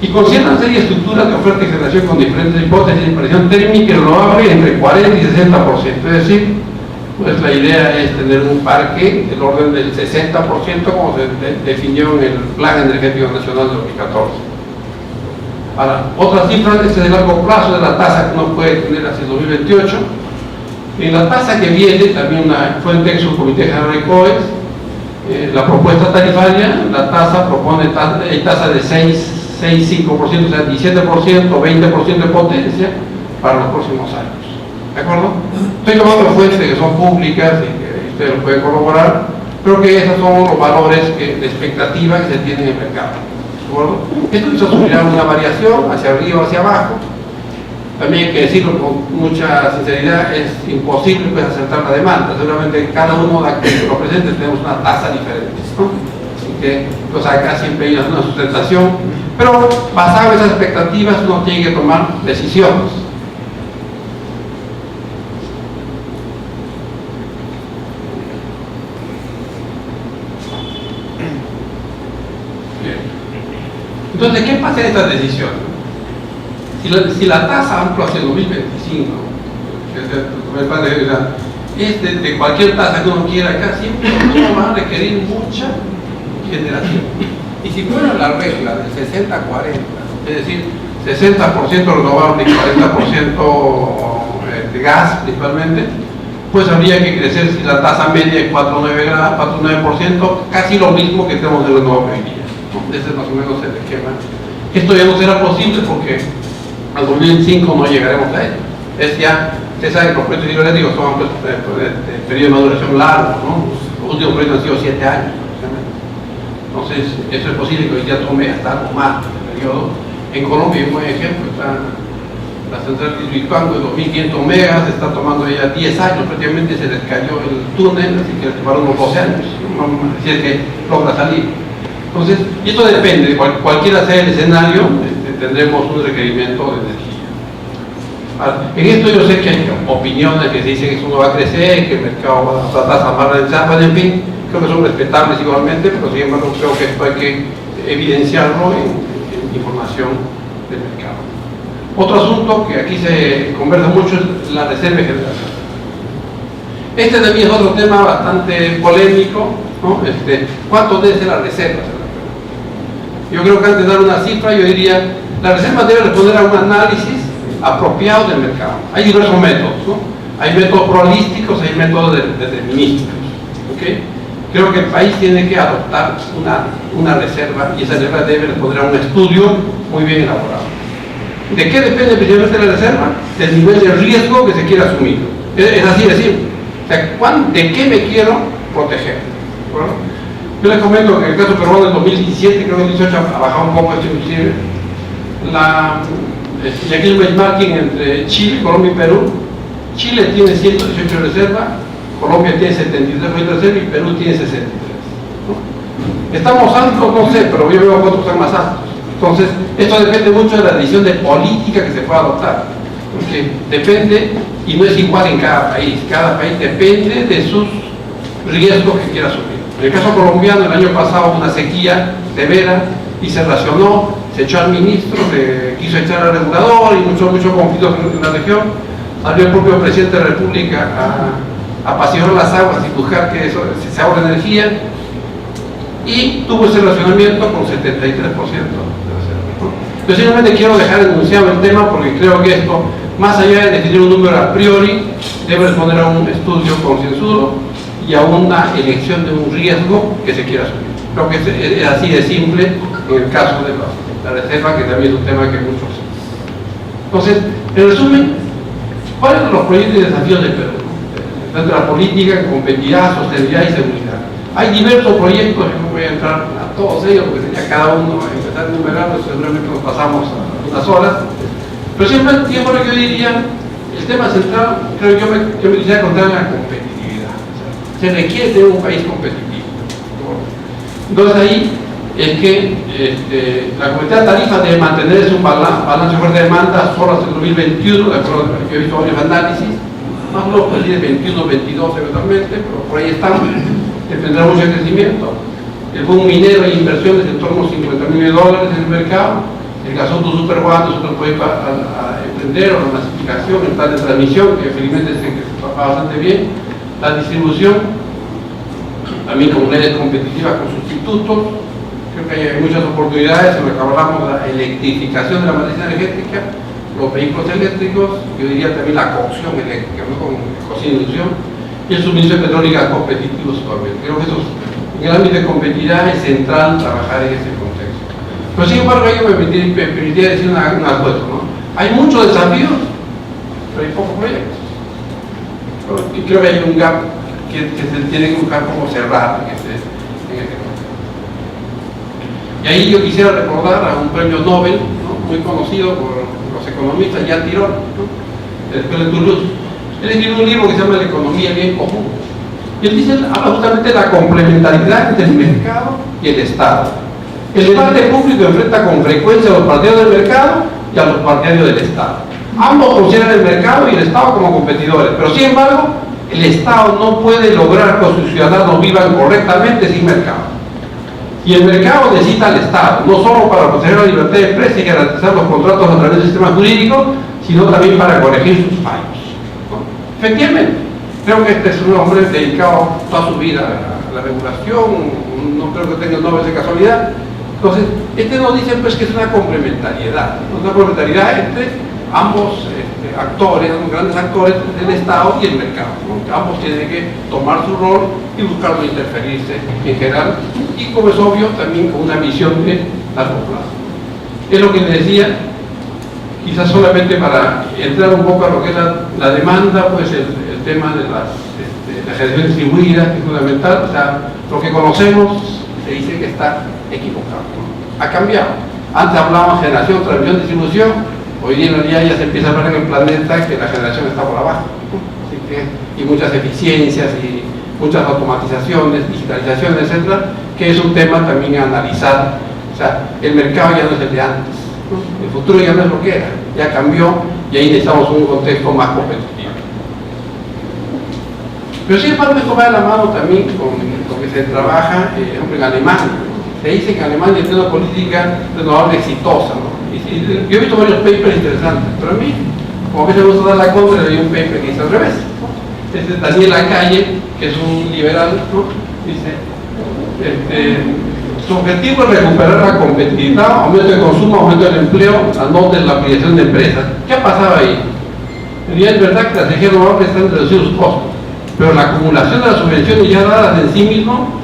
Y considera una serie de estructuras de oferta y generación con diferentes hipótesis de presión térmica renovable entre 40 y 60%. Es decir, pues la idea es tener un parque del orden del 60%, como se definió en el Plan Energético Nacional de 2014. Ahora, otra cifra es el largo plazo de la tasa que uno puede tener hacia el 2028. En la tasa que viene, también una fuente del Subcomité General de COES, la propuesta tarifaria, la tasa propone tasa de 6,5%, o sea, 17%, 20% de potencia para los próximos años. ¿De acuerdo? Estoy tomando fuentes que son públicas y que ustedes lo pueden corroborar, pero que esos son los valores de expectativa que se tienen en el mercado. ¿De acuerdo? Esto sufrirá una variación hacia arriba o hacia abajo. También hay que decirlo con mucha sinceridad, es imposible pues, acertar la demanda. Seguramente cada uno de aquellos presentes tenemos una tasa diferente, ¿no? Así que pues, acá siempre hay una sustentación, pero basado en esas expectativas uno tiene que tomar decisiones. Entonces, ¿qué pasa en estas decisiones? Si la tasa AMCLO hacia el 2025, es de cualquier tasa que uno quiera acá, siempre uno va a requerir mucha generación. Y si fuera la regla del 60-40, es decir, 60% renovable y 40% de gas principalmente, pues habría que crecer si la tasa media es 4,9%, casi lo mismo que tenemos de renovable hoy día. Ese es más o menos el esquema. Esto ya no será posible porque al 2025 no llegaremos a ello. Ustedes saben que los proyectos hidroeléctricos son pues, periodo de maduración largo, ¿no? Los últimos proyectos han sido 7 años. Entonces, eso es posible que hoy día tome hasta algo más de periodo. En Colombia, un buen ejemplo, está la central de Hidroituango de 2.500 megas, está tomando ya 10 años, prácticamente se les cayó el túnel, así que les tomaron unos 12 años, si es que logra salir. Entonces, y esto depende, de cualquiera sea el escenario, tendremos un requerimiento de energía. Ahora, en esto yo sé que hay opiniones que se dicen que eso no va a crecer, que el mercado va a estar tasa más rentable, en fin, creo que son respetables igualmente, pero sin embargo creo que esto hay que evidenciarlo en información del mercado. Otro asunto que aquí se conversa mucho es la reserva de generación. Este también es otro tema bastante polémico, ¿no? ¿Cuánto debe ser la reserva? Yo creo que antes de dar una cifra, yo diría, la reserva debe responder a un análisis apropiado del mercado. Hay diversos métodos, ¿no? Hay métodos probabilísticos, hay métodos determinísticos. ¿Okay? Creo que el país tiene que adoptar una reserva, y esa reserva debe responder a un estudio muy bien elaborado. ¿De qué depende principalmente la reserva? Del nivel de riesgo que se quiera asumir. Es así de simple. O sea, ¿de qué me quiero proteger? ¿Bueno? Yo les comento que en el caso peruano del 2017, creo que el 2018 ha bajado un poco esto inclusive. Y aquí el benchmarking entre Chile, Colombia y Perú. Chile tiene 118 reservas, Colombia tiene 73 reservas y Perú tiene 63. ¿No? ¿Estamos altos? No sé, pero yo veo que otros están más altos. Entonces, esto depende mucho de la decisión de política que se pueda adoptar. Porque depende, y no es igual en cada país depende de sus riesgos que quiera asumir. En el caso colombiano, el año pasado hubo una sequía severa y se racionó, se echó al ministro, se quiso echar al regulador y muchos conflictos en la región. Salió el propio presidente de la República a apaciguar las aguas y buscar que eso, se ahorre energía, y tuvo ese racionamiento con 73% de reserva, ¿no? Yo simplemente quiero dejar enunciado el tema porque creo que esto, más allá de definir un número a priori, debe responder a un estudio concienzudo y a una elección de un riesgo que se quiera asumir. Creo que es así de simple en el caso de la reserva, que también es un tema que muchos. Entonces, en resumen, ¿cuáles son los proyectos y desafíos del Perú? Dentro de la política, competitividad, sostenibilidad y seguridad. Hay diversos proyectos, yo no voy a entrar a todos ellos porque sería cada uno empezar a enumerarlos, seguramente nos pasamos unas horas. Pero siempre lo que yo diría, el tema central, creo que yo me quisiera contar en la competitividad. O sea, se requiere de un país competitivo. Entonces ahí es que la Comité de Tarifas debe mantener un balance oferta-demanda solo hasta el 2021, de acuerdo a lo que he visto varios análisis, más o menos el 21, 22 eventualmente, pero por ahí estamos, tendrá mucho crecimiento. El boom minero y inversiones en torno a $50 millones en el mercado, el gasoducto Superguano, nosotros podemos emprender, o la masificación, el plan de transmisión, que felizmente se va bastante bien, la distribución, también con redes competitivas con sustitutos. Creo que hay muchas oportunidades en lo que hablamos de la electrificación de la matriz energética, los vehículos eléctricos, yo diría también la cocción eléctrica, ¿no? Con cocina e inducción, y el suministro de petróleo y gas competitivos todavía. Creo que eso, en el ámbito de competitividad, es central trabajar en ese contexto. Pero sin embargo, yo me permitiría decir una cosa, ¿no? Hay muchos desafíos, pero hay pocos proyectos. Y creo que hay un gap que se tiene que buscar cómo cerrar en este contexto. Y ahí yo quisiera recordar a un premio Nobel, ¿no? Muy conocido por los economistas, Jean Tirole, ¿no? De la Escuela de Toulouse. Él escribió un libro que se llama La economía bien común. Y él dice, habla justamente de la complementariedad entre el mercado y el Estado. El debate público enfrenta con frecuencia a los partidarios del mercado y a los partidarios del Estado. Ambos consideran el mercado y el Estado como competidores, pero sin embargo, el Estado no puede lograr que sus ciudadanos vivan correctamente sin mercado. Y el mercado necesita al Estado, no solo para proteger la libertad de empresa y garantizar los contratos a través del sistema jurídico, sino también para corregir sus fallos, ¿no? Efectivamente, creo que este es un hombre dedicado toda su vida a la regulación, no creo que tenga el Nobel de casualidad. Entonces, nos dice pues que es una complementariedad, ¿no? Una complementariedad entre ambos actores, los grandes actores del Estado y el mercado, ¿no? Ambos tienen que tomar su rol y buscar no interferirse en general, y como es obvio, también con una visión de largo plazo. Es lo que le decía, quizás solamente para entrar un poco a lo que es la demanda, pues el tema de la generación distribuida es fundamental. O sea, lo que conocemos se dice que está equivocado, ¿no? Ha cambiado. Antes hablábamos generación, transmisión, distribución. Hoy día en realidad ya se empieza a ver en el planeta que la generación está por abajo, ¿no? Así que, y muchas eficiencias y muchas automatizaciones, digitalizaciones, etcétera, que es un tema también a analizar. O sea, el mercado ya no es el de antes, ¿no? El futuro ya no es lo que era, ya cambió, y ahí necesitamos un contexto más competitivo. Pero sin embargo, esto va de la mano también con lo que se trabaja en Alemania. Se dice que en Alemania tiene una política renovable exitosa, ¿no? Yo he visto varios papers interesantes, pero a mí, como a veces me gusta dar la contra, leí un paper que dice al revés, ¿no? Este es Daniel Lacalle, que es un liberal, ¿no? Dice, su objetivo es recuperar la competitividad, aumento de consumo, aumento del empleo, no de la ampliación de empresas. ¿Qué ha pasado ahí? Y es verdad que las energías renovables están reduciendo sus costos, pero la acumulación de las subvenciones ya dadas en sí mismo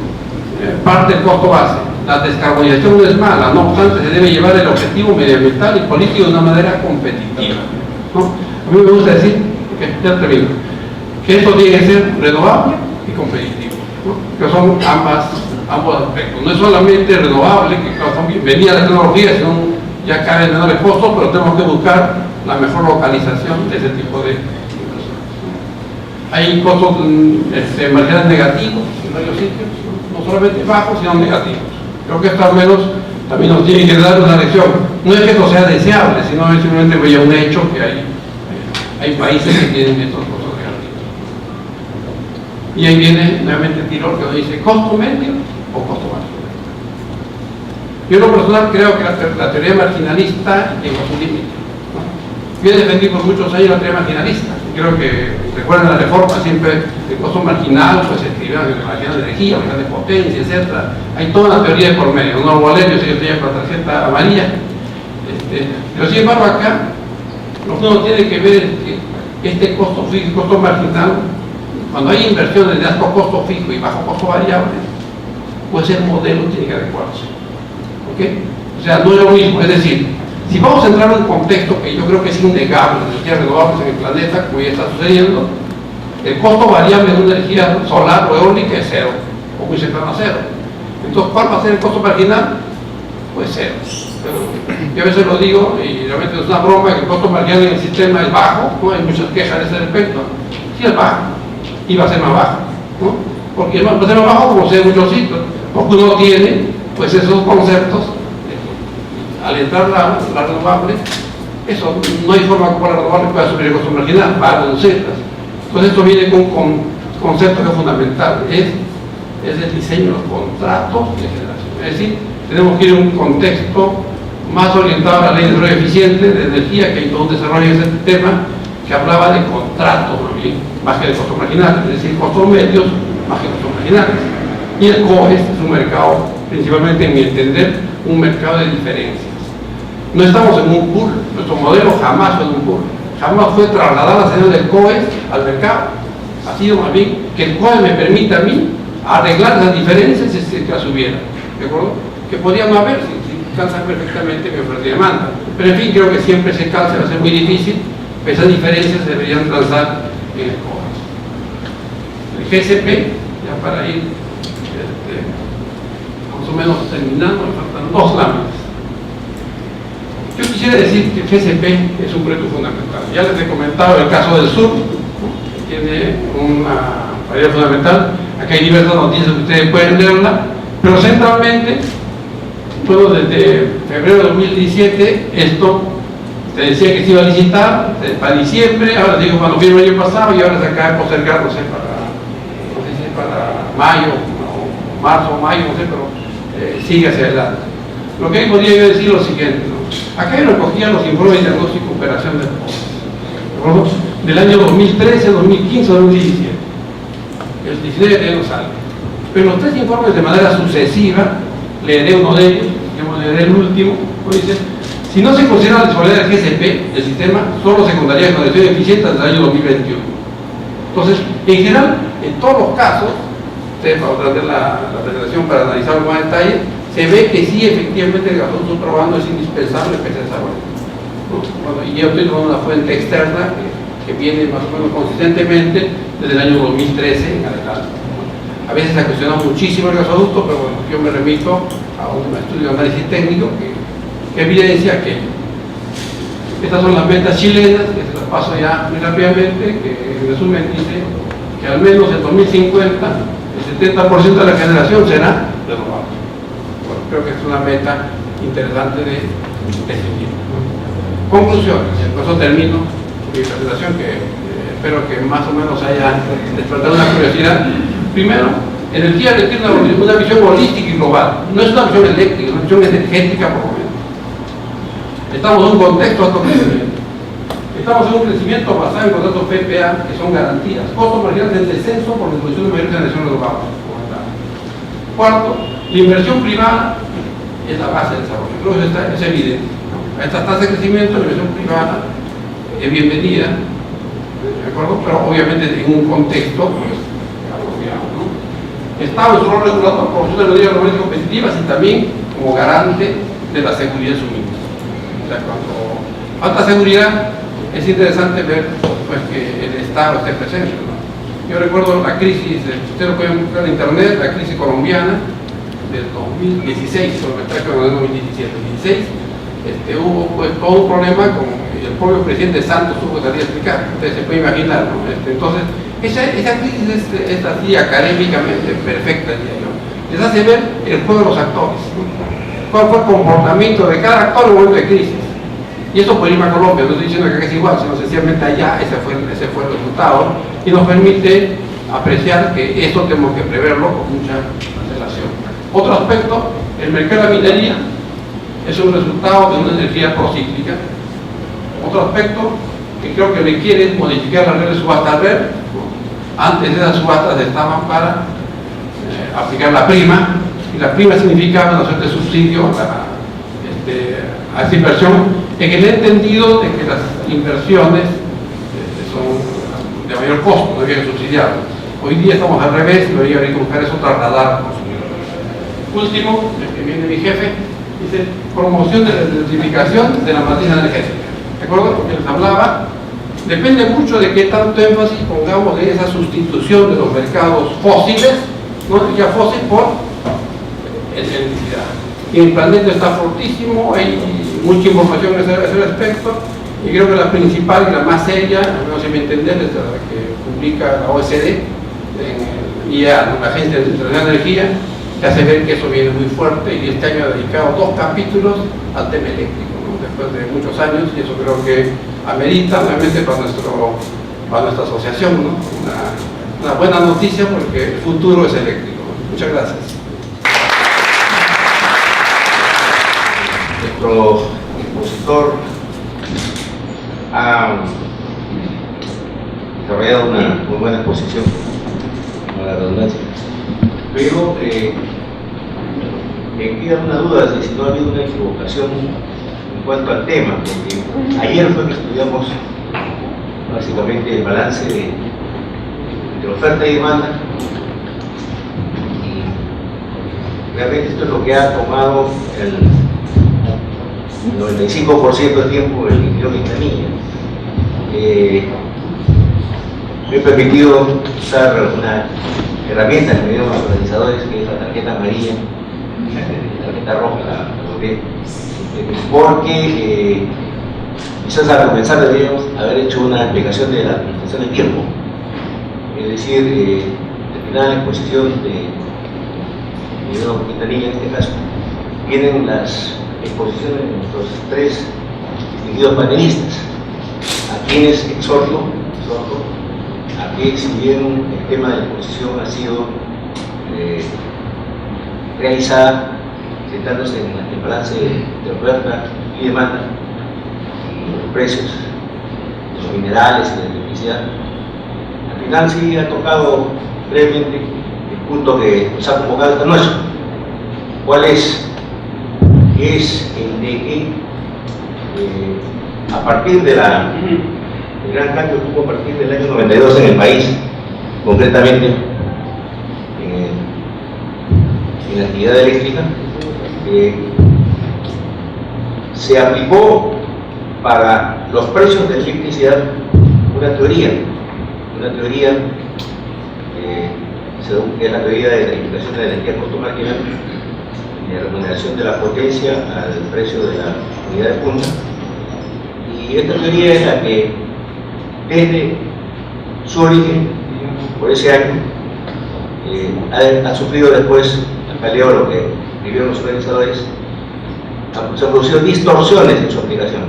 parte del costo base. La descarbonización no es mala, no obstante se debe llevar el objetivo medioambiental y político de una manera competitiva, ¿no? A mí me gusta decir, ya termino, que esto tiene que ser renovable y competitivo, ¿no? Que son ambos aspectos. No es solamente renovable, que son bienvenidas las tecnologías, sino ya caben menores costos, pero tenemos que buscar la mejor localización de ese tipo de inversiones. Hay costos marginales negativos en varios sitios, no solamente bajos, sino negativos. Creo que esto al menos también nos tiene que dar una lección. No es que esto sea deseable, sino es simplemente un hecho que hay países que tienen estos costos negativos. Y ahí viene nuevamente el tirón que nos dice costo medio o costo bajo. Yo en lo personal creo que la teoría marginalista llegó a su límite, ¿no? Yo he defendido por muchos años la teoría marginalista. Creo que, recuerden la reforma, siempre el costo marginal, pues se escribía en relación de energía, relación de potencia, etc. Hay toda una teoría de por medio. No lo voy a leer, yo sé que tenía con la tarjeta amarilla. Pero sin embargo acá, lo que uno tiene que ver es que este costo fijo y costo marginal, cuando hay inversiones de alto costo fijo y bajo costo variable, pues el modelo tiene que adecuarse. ¿Okay? O sea, no es lo mismo, es decir, si vamos a entrar en un contexto que yo creo que es innegable de energías renovables en el planeta, como ya está sucediendo, el costo variable de una energía solar o eólica es cero, o muy cercano a cero. Entonces, ¿cuál va a ser el costo marginal? Pues cero. Yo a veces lo digo, y realmente es una broma, que el costo marginal en el sistema es bajo, ¿no? Hay muchas quejas de ese respecto. Sí es bajo, y va a ser más bajo, ¿no? Porque va a ser más bajo como se ve en muchos sitios, porque uno tiene pues esos conceptos. Al entrar la renovable, eso no hay forma como la renovable pueda subir el costo marginal, va a reducirlas. Entonces esto viene con un concepto que es fundamental, es el diseño de los contratos de generación. Es decir, tenemos que ir a un contexto más orientado a la ley de desarrollo eficiente de energía, que hay todo un desarrollo de ese tema, que hablaba de contratos más que de costos marginales, es decir, costos medios más que costos marginales. Y el COES es un mercado, principalmente en mi entender, un mercado de diferencias. No estamos en un pool, nuestro modelo jamás fue en un pool, jamás fue trasladar la señal del COES al mercado. Ha sido más bien que el COES me permita a mí arreglar las diferencias si se las hubiera, ¿de acuerdo? Que podían no haber, si calzan perfectamente mi oferta y demanda. Pero en fin, creo que siempre se calza, va a ser muy difícil, pero esas diferencias deberían transar en el COES. El GSP, ya para ir más o menos terminando, me faltan 2 láminas. Yo quisiera decir que el GSP es un proyecto fundamental. Ya les he comentado el caso del sur, que tiene una variedad fundamental. Aquí hay diversas noticias que ustedes pueden leerla, pero centralmente, bueno, desde febrero de 2017, esto se decía que se iba a licitar para diciembre, ahora digo cuando vino el año pasado, y ahora se acaba de postergar, no sé si para mayo, o marzo o mayo, no sé, pero sigue hacia adelante. Lo que ahí podría yo decir lo siguiente, ¿no? Acá yo recogía los informes de diagnóstico y operación de pozos del año 2013, 2015, 2017. El 19 ya no sale. Pero los 3 informes de manera sucesiva, leeré uno de ellos, leeré el último, dice, si no se considera la disponibilidad del GSP, el sistema solo se contaría con condiciones eficientes desde el año 2021. Entonces, en general, en todos los casos, ustedes para tratar la presentación para analizar con más detalle, se ve que sí, efectivamente, el gasoducto probando es indispensable que se desarrolle, ¿no? Bueno, y yo estoy con una fuente externa que viene más o menos consistentemente desde el año 2013 en adelante. A veces se ha cuestionado muchísimo el gasoducto, pero bueno, yo me remito a un estudio de análisis técnico que evidencia que estas son las metas chilenas, que se las paso ya muy rápidamente, que en resumen dice que al menos en 2050 el 70% de la generación será renovable. Bueno, creo que es una meta interesante de definir. Conclusiones, con eso termino mi presentación, que espero que más o menos haya despertado una curiosidad. Primero, energía requiere una visión holística y global. No es una visión eléctrica, es una visión energética por lo menos. Estamos en un contexto de alto crecimiento. Estamos en un crecimiento basado en contratos PPA, que son garantías. Costos marginales en descenso por la introducción de mayor generación renovable. Cuarto, la inversión privada es la base del desarrollo. Creo que es evidente, ¿no? A esta tasa de crecimiento, la inversión privada es bienvenida, ¿de acuerdo? Pero obviamente en un contexto pues, apropiado, ¿no? Estado en su rol regulador, promoción de las medidas laborales competitivas y también como garante de la seguridad de suministro. O sea, cuando falta seguridad, es interesante ver pues, que el Estado esté presente, ¿no? Yo recuerdo la crisis, ustedes lo pueden buscar en internet, la crisis colombiana del 2016, o me traje en el 2017, hubo pues, todo un problema con el propio presidente Santos tuvo que salir a explicar, ustedes se pueden imaginar, ¿no? Entonces, esa crisis es así académicamente perfecta, diría yo. Les hace ver el juego de los actores, ¿no? Cuál fue el comportamiento de cada actor en un momento de crisis. Y eso por irme a Colombia, no estoy diciendo que acá es igual, sino sencillamente allá ese fue el resultado y nos permite apreciar que esto tenemos que preverlo con mucha antelación. Otro aspecto, el mercado de la minería es un resultado de una energía procíclica. Otro aspecto que creo que requiere es modificar las reglas de subasta red, ¿no? Antes de esas subastas estaban para aplicar la prima, y la prima significaba una suerte de subsidio a esa inversión, en el entendido de que las inversiones son de mayor costo, no había que subsidiarlas. Hoy día estamos al revés y lo que hay que buscar eso trasladar al consumidor. Último, el que viene mi jefe, dice promoción de la electrificación de la matriz energética. ¿De acuerdo? Porque les hablaba, depende mucho de qué tanto énfasis pongamos en esa sustitución de los mercados fósiles, no energía fósil, por electricidad. Y el planeta está fortísimo, hay mucha información a ese respecto, y creo que la principal y la más seria, al menos si me entender, es la que publica la OECD, en el IEA, la Agencia Internacional de Energía, que hace ver que eso viene muy fuerte, y este año ha dedicado 2 capítulos al tema eléctrico, ¿no? Después de muchos años, y eso creo que amerita nuevamente para nuestra asociación, ¿no? Una buena noticia, porque el futuro es eléctrico. Muchas gracias. Nuestro expositor ha desarrollado una muy buena exposición, a la redundancia, pero me queda una duda de si no ha habido una equivocación en cuanto al tema, porque ayer fue que estudiamos básicamente el balance entre oferta y demanda, y realmente esto es lo que ha tomado el 95% del tiempo el ingeniero Quintanilla. Me he permitido usar una herramienta que me dieron los organizadores, que es la tarjeta amarilla, la tarjeta roja, porque quizás al comenzar deberíamos haber hecho una explicación de la administración del tiempo. Es decir, terminada la exposición de ingeniero Quintanilla, en este caso, vienen las exposiciones de nuestros 3 distinguidos panelistas, a quienes exhorto a que, si bien el tema de la exposición ha sido realizada centrándose en el balance de oferta y demanda y los precios de los minerales y de la electricidad, al final sí ha tocado brevemente el punto que nos ha convocado esta noche. ¿Cuál es el de que a partir de el gran cambio que hubo a partir del año 92 en el país, concretamente en la actividad eléctrica, se aplicó para los precios de electricidad una teoría que es la teoría de la implicación de la energía costo marginal y de remuneración de la potencia al precio de la unidad de punta. Y esta teoría es la que, desde su origen, por ese año, ha sufrido después, acá leo lo que escribieron los organizadores, se han producido distorsiones en su aplicación.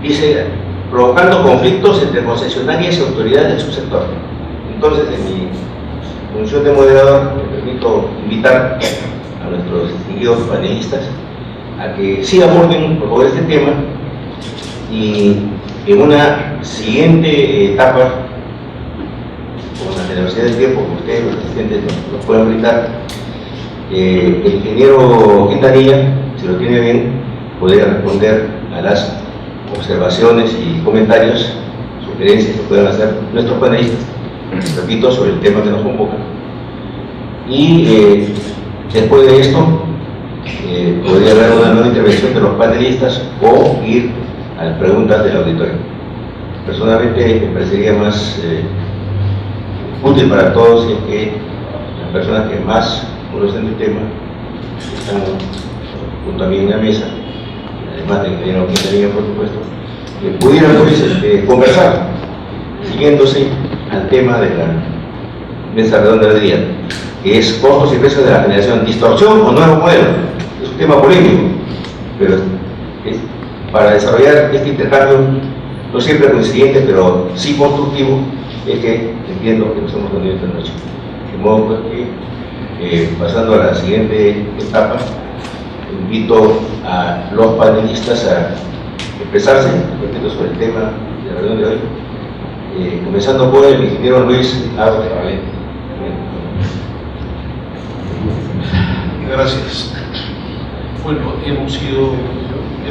Dice, provocando conflictos entre concesionarias y autoridades del subsector. Entonces, en mi función de moderador, me permito invitar a nuestros distinguidos panelistas a que sí aborden por favor este tema, y en una siguiente etapa, con la generosidad del tiempo que ustedes, los asistentes, nos pueden brindar, el ingeniero Quintanilla, si lo tiene bien, podría responder a las observaciones y comentarios, sugerencias que puedan hacer nuestros panelistas, repito, sobre el tema que nos convoca. Y después de esto, podría haber una nueva intervención de los panelistas o ir a las preguntas del auditorio. Personalmente me parecería más útil para todos si es que las personas que más conocen el tema están junto a mí en la mesa, además del ingeniero Quintanilla, por supuesto, que pudieran pues, conversar siguiéndose al tema de la mesa redonda del día, que es costos y precios de la generación, distorsión o nuevo modelo. Es un tema polémico, pero para desarrollar este intercambio, no siempre coincidente, pero sí constructivo, es que entiendo que nos hemos reunido esta noche. De modo pues que, pasando a la siguiente etapa, invito a los panelistas a expresarse respecto sobre el tema de la reunión de hoy, comenzando por el ingeniero Luis Álvarez Valente. Gracias. Bueno, hemos escuchado la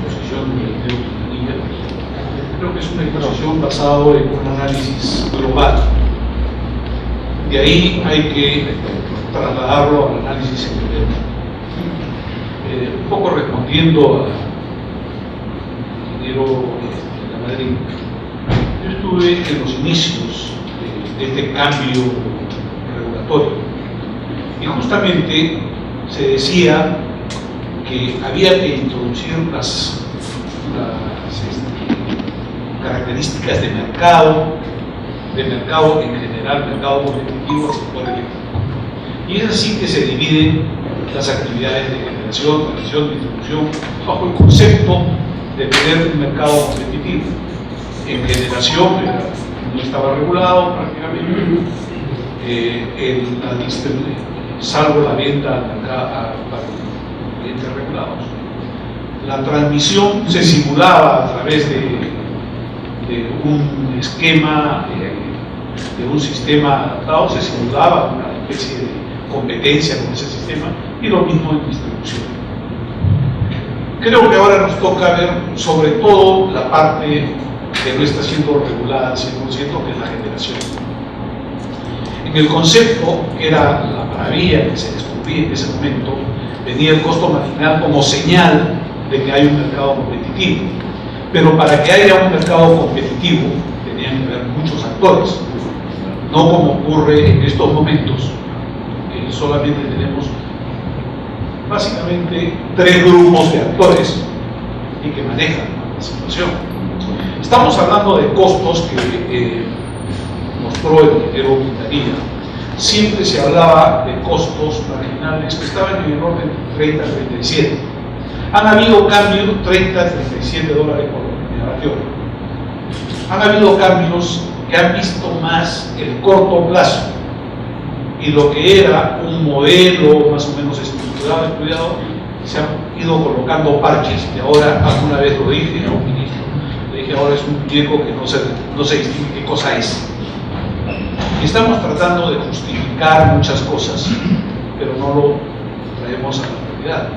exposición del ingeniero Quintanilla. Creo que es una exposición basada en un análisis global. De ahí hay que trasladarlo al análisis endogénico. Un poco respondiendo al ingeniero de la Madrid, yo estuve en los inicios de este cambio regulatorio y justamente se decía que había que introducir las características de mercado en general, mercado competitivo al sector eléctrico. Y es así que se dividen las actividades de generación, transmisión, distribución, bajo el concepto de tener un mercado competitivo. En generación no estaba regulado prácticamente, salvo la venta a clientes regulados. La transmisión se simulaba a través de un esquema, de un sistema adaptado, se simulaba una especie de competencia con ese sistema, y lo mismo en distribución. Creo que ahora nos toca ver sobre todo la parte que no está siendo regulada al 100%, que es la generación. En el concepto, que era la maravilla que se descubría en ese momento, venía el costo marginal como señal de que hay un mercado competitivo. Pero para que haya un mercado competitivo tenían que haber muchos actores, no como ocurre en estos momentos, que solamente tenemos básicamente 3 grupos de actores y que manejan la situación. Estamos hablando de costos que mostró el ingeniero Quintanilla. Siempre se hablaba de costos marginales que estaban en el orden de 30 a 37. Han habido cambios, 30 a 37 dólares por megavatios. Han habido cambios que han visto más el corto plazo, y lo que era un modelo más o menos estructurado, estudiado, se han ido colocando parches, y ahora, alguna vez lo dije a un ministro, le dije, ahora es un muñeco que no se distingue qué cosa es. Y estamos tratando de justificar muchas cosas, pero no lo traemos a la realidad.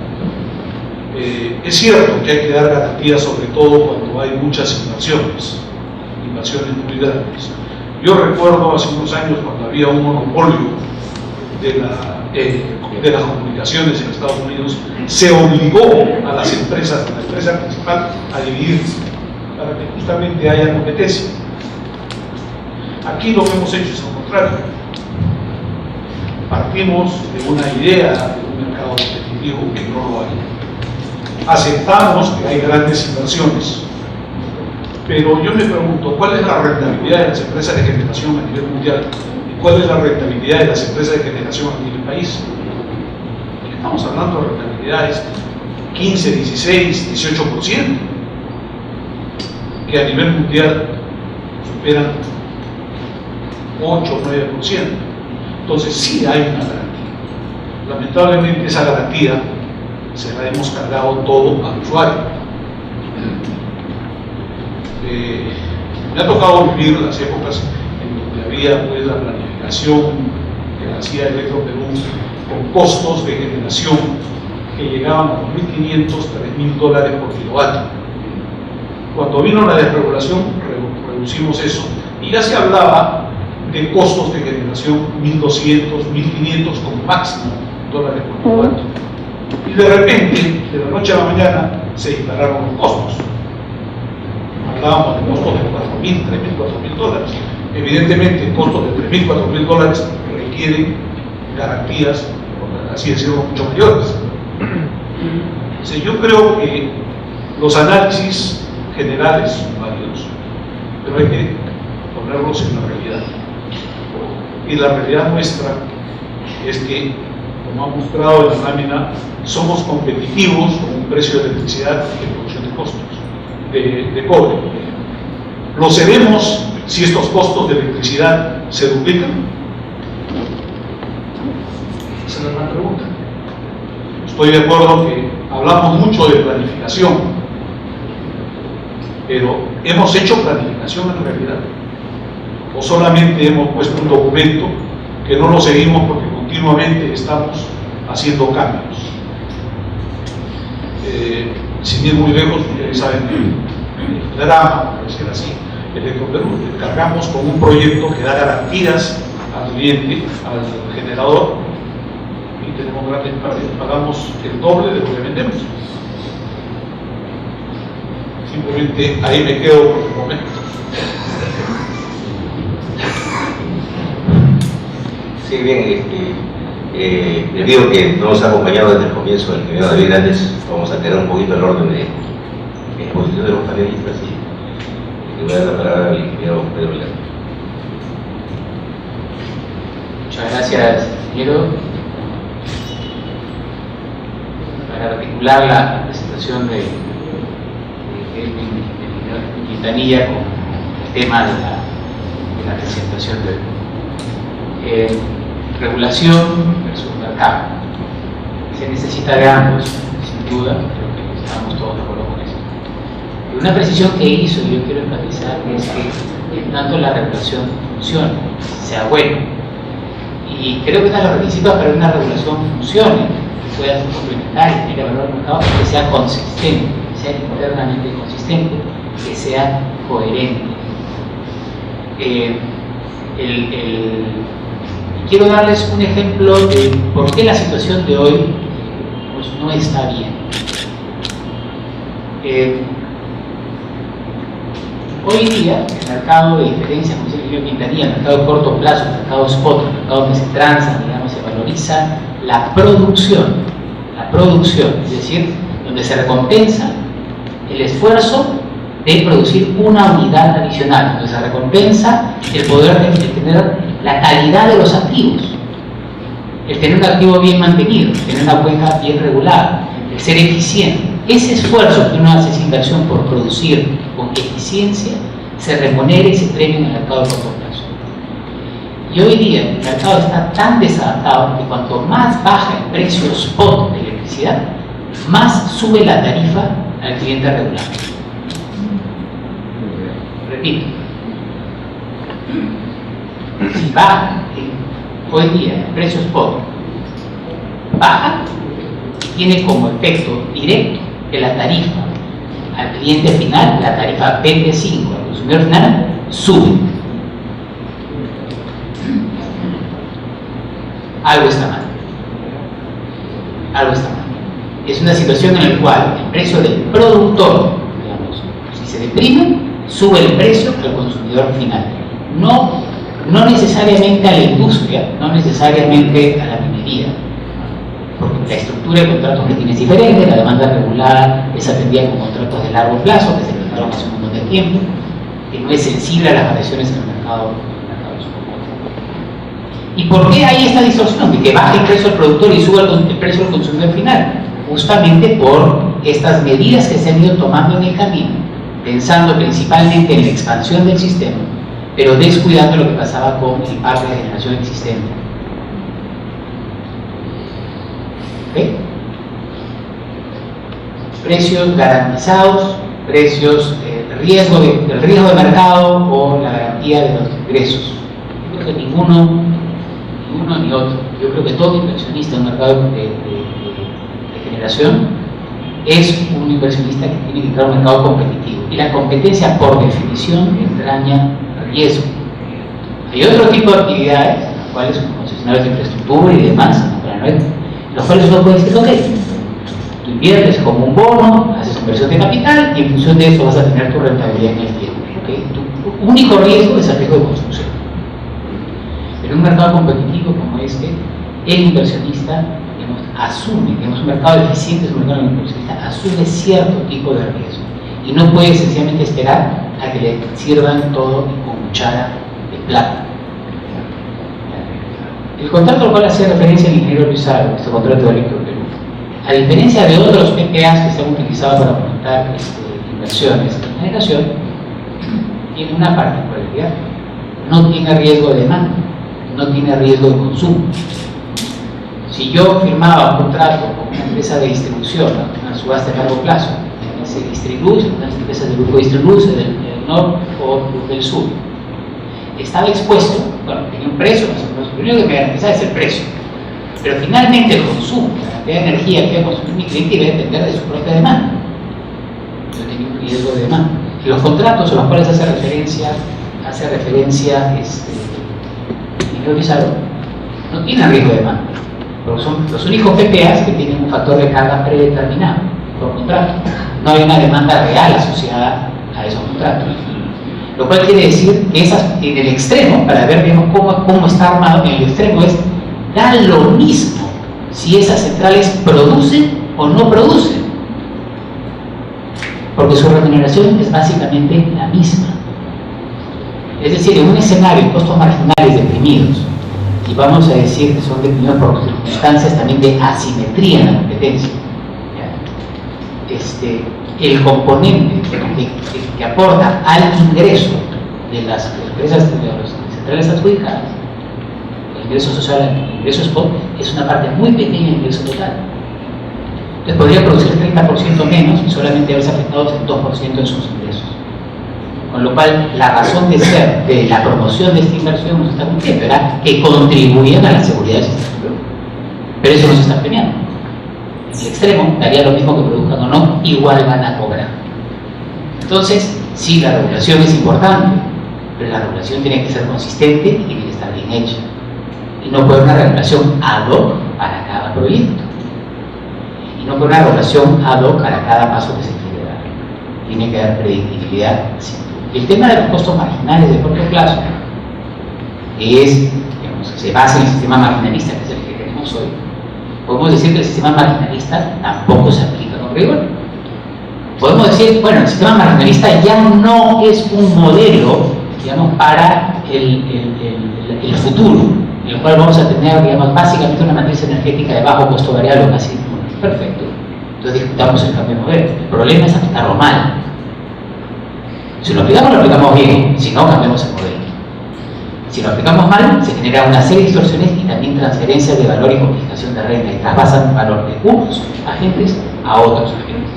Es cierto que hay que dar garantías, sobre todo cuando hay muchas inversiones muy grandes. Yo recuerdo hace unos años, cuando había un monopolio de las comunicaciones en Estados Unidos, se obligó a las empresas, a la empresa principal, a dividirse para que justamente haya competencia. Aquí lo que hemos hecho es lo contrario. Partimos de una idea de un mercado competitivo que no lo hay. Aceptamos que hay grandes inversiones, pero yo me pregunto, ¿cuál es la rentabilidad de las empresas de generación a nivel mundial? ¿Y cuál es la rentabilidad de las empresas de generación a nivel país? Estamos hablando de rentabilidades 15, 16, 18%, que a nivel mundial superan 8 o 9%. Entonces sí hay una garantía. Lamentablemente esa garantía se la hemos cargado todo al usuario. Me ha tocado vivir las épocas en donde había pues la planificación que hacía Electro Perú con costos de generación que llegaban a $2.500, $3.000 por kilovatio. Cuando vino la desregulación, reducimos eso y ya se hablaba de costos de generación $1.200, $1.500 como máximo dólares por kilovatio. Y de repente, de la noche a la mañana, se dispararon los costos. Hablábamos de costos de $4.000, $3.000, $4.000. Evidentemente, costos de $3.000, $4.000 requieren garantías, por así decirlo, mucho mayores. Entonces, yo creo que los análisis generales son válidos, pero hay que ponerlos en la realidad. Y la realidad nuestra es que, como ha mostrado en la lámina, somos competitivos con un precio de electricidad y producción de costos de cobre. ¿Lo seremos si estos costos de electricidad se duplican? Esa es la gran pregunta. Estoy de acuerdo que hablamos mucho de planificación, pero ¿hemos hecho planificación en realidad? ¿O solamente hemos puesto un documento que no lo seguimos porque continuamente estamos haciendo cambios? Sin ir muy lejos, ustedes saben el drama, por decir así, Electroperú, cargamos con un proyecto que da garantías al cliente, al generador, y tenemos grandes pérdidas, pagamos el doble de lo que vendemos. Simplemente ahí me quedo por el momento. Sí, bien, debido a que no nos ha acompañado desde el comienzo el ingeniero David Hernández, vamos a tener un poquito el orden de exposición de los panelistas y le voy a dar la palabra al ingeniero Pedro Villar. Muchas gracias, ingeniero. Para articular la presentación de Quintanilla con el tema de la presentación de hoy. Regulación versus mercado. Se necesita de ambos, sin duda, creo que estamos todos de acuerdo con eso. Pero una precisión que hizo, y yo quiero enfatizar, es que en tanto la regulación funcione, sea buena. Y creo que una de los requisitos para que una regulación funcione, que pueda ser complementaria, que tenga valor al mercado, es que sea consistente, que sea internamente consistente, que sea coherente. Quiero darles un ejemplo de por qué la situación de hoy pues, no está bien. Hoy día, el mercado de diferencia, como dice el ingeniero Quintanilla, el mercado de corto plazo, el mercado spot, el mercado que se transa, digamos, se valoriza la producción, es decir, donde se recompensa el esfuerzo de producir una unidad adicional, donde se recompensa el poder de tener la calidad de los activos, el tener un activo bien mantenido, el tener una cuenta bien regulada, el ser eficiente. Ese esfuerzo que uno hace esa inversión por producir con eficiencia se remunera y se premia en el mercado de corto plazo. Y hoy día el mercado está tan desadaptado que cuanto más baja el precio spot de electricidad, más sube la tarifa al cliente regular. Repito, si baja hoy día el precio spot, baja, tiene como efecto directo que la tarifa al cliente final, la tarifa 25 al consumidor final, sube. Algo está mal. Algo está mal. Es una situación en la cual el precio del productor, digamos, si se deprime, sube el precio al consumidor final. No necesariamente a la industria, no necesariamente a la minería, porque la estructura de contratos que tiene es diferente, la demanda regular es atendida con contratos de largo plazo, que se prepararon hace un montón de tiempo, que no es sensible a las variaciones en el mercado. ¿Y por qué hay esta distorsión de que baje el precio al productor y suba el precio al consumidor final? Justamente por estas medidas que se han ido tomando en el camino, pensando principalmente en la expansión del sistema, pero descuidando lo que pasaba con el parque de generación existente. ¿Okay? Precios garantizados, precios, el riesgo de mercado o la garantía de los ingresos. Yo creo que ninguno ni otro. Yo creo que todo inversionista en un mercado de remuneración, es un inversionista que tiene que entrar a un mercado competitivo. Y la competencia, por definición, entraña riesgo. Hay otro tipo de actividades, las cuales son concesionarios de infraestructura y demás, los cuales uno puede decir, ok, tú inviertes como un bono, haces inversión de capital y en función de eso vas a tener tu rentabilidad en el tiempo. ¿Okay? Tu único riesgo es el riesgo de construcción. Pero en un mercado competitivo como este, el inversionista asume, un mercado eficiente es un mercado inversionista, asume cierto tipo de riesgo y no puede sencillamente esperar a que le sirvan todo con cuchara de plata. El contrato al cual hacía referencia el ingeniero Luis Alba, este contrato de Electro Perú, a diferencia de otros PPAs que se han utilizado para fomentar inversiones en generación, tiene una particularidad: no tiene riesgo de demanda, no tiene riesgo de consumo. Si yo firmaba un contrato con una empresa de distribución, una subasta a largo plazo, se distribuye, unas empresas del grupo Distribuce, del norte o del sur, estaba expuesto, bueno, tenía un precio, lo primero que me garantizaba es el precio, pero finalmente el consumo, la cantidad de energía que iba a consumir mi cliente iba a depender de su propia demanda. Yo tenía un riesgo de demanda. Y los contratos a los cuales hace referencia Ingeniero Pizarro, no tienen riesgo de demanda, porque son los únicos PPAs que tienen un factor de carga predeterminado por contrato. No hay una demanda real asociada a esos contratos. Lo cual quiere decir que en el extremo, para ver digamos, cómo está armado, en el extremo es, da lo mismo si esas centrales producen o no producen, porque su remuneración es básicamente la misma. Es decir, en un escenario de costos marginales deprimidos, y vamos a decir que son deprimidos por circunstancias también de asimetría en la competencia, el componente que aporta al ingreso de las empresas, de las centrales adjudicadas, el ingreso social, el ingreso spot, es una parte muy pequeña del ingreso total. Entonces podría producir 30% menos y solamente haberse afectado el 2% en sus ingresos. Con lo cual, la razón de ser de la promoción de esta inversión no se está cumpliendo, era que contribuyan a la seguridad del sistema. Pero eso no se está premiando. En el extremo, daría lo mismo que produzcan o no, igual van a cobrar. Entonces, sí, la regulación es importante, pero la regulación tiene que ser consistente y tiene que estar bien hecha. Y no puede haber una regulación ad hoc para cada proyecto. Y no puede haber una regulación ad hoc para cada paso que se quiere dar. Tiene que haber predictibilidad. El tema de los costos marginales de corto plazo se basa en el sistema marginalista, que es el que tenemos hoy. Podemos decir que el sistema marginalista tampoco se aplica con rigor. Podemos decir, bueno, el sistema marginalista ya no es un modelo, digamos, para el futuro, en el cual vamos a tener, digamos, básicamente una matriz energética de bajo costo variable o casi nula. Perfecto. Entonces discutamos el cambio de modelo. El problema es aplicarlo mal. Si lo aplicamos bien, si no, cambiamos el modelo. Si lo aplicamos mal, se genera una serie de distorsiones y también transferencias de valor y confiscación de renta, y traspasan valor de unos agentes a otros agentes.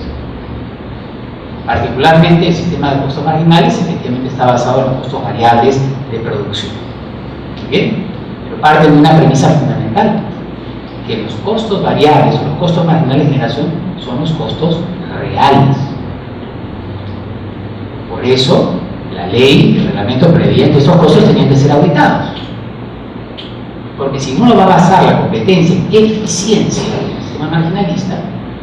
Particularmente el sistema de costos marginales efectivamente está basado en los costos variables de producción. ¿Bien? Pero parte de una premisa fundamental, que los costos variables o los costos marginales de generación son los costos reales. Por eso, la ley y el reglamento preveían que estos costos tenían que ser auditados. Porque si uno va a basar la competencia en eficiencia del sistema marginalista,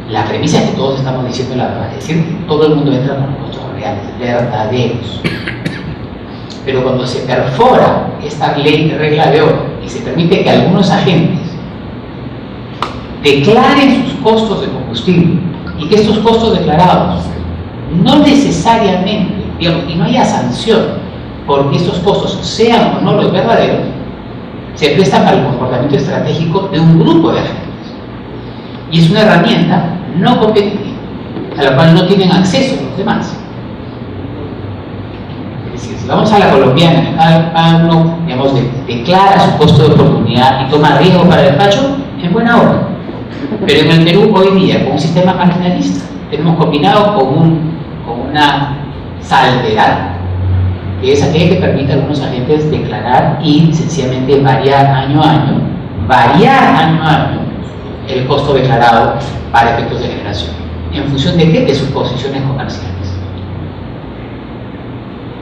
la premisa es que todos estamos diciendo la verdad, es decir, que todo el mundo entra con los costos reales, verdaderos. Pero cuando se perfora esta ley de regla de oro y se permite que algunos agentes declaren sus costos de combustible y que estos costos declarados no necesariamente, digamos, y no haya sanción porque estos costos sean o no los verdaderos, se presta para el comportamiento estratégico de un grupo de agentes. Y es una herramienta no competitiva, a la cual no tienen acceso los demás. Es decir, si vamos a la colombiana, cada uno, digamos, declara su costo de oportunidad y toma riesgo para el despacho, en buena hora. Pero en el Perú hoy día, con un sistema marginalista, tenemos combinado con una salvedad, que es aquella que permite a algunos agentes declarar y sencillamente variar año a año el costo declarado para efectos de generación. ¿En función de qué? De sus posiciones comerciales.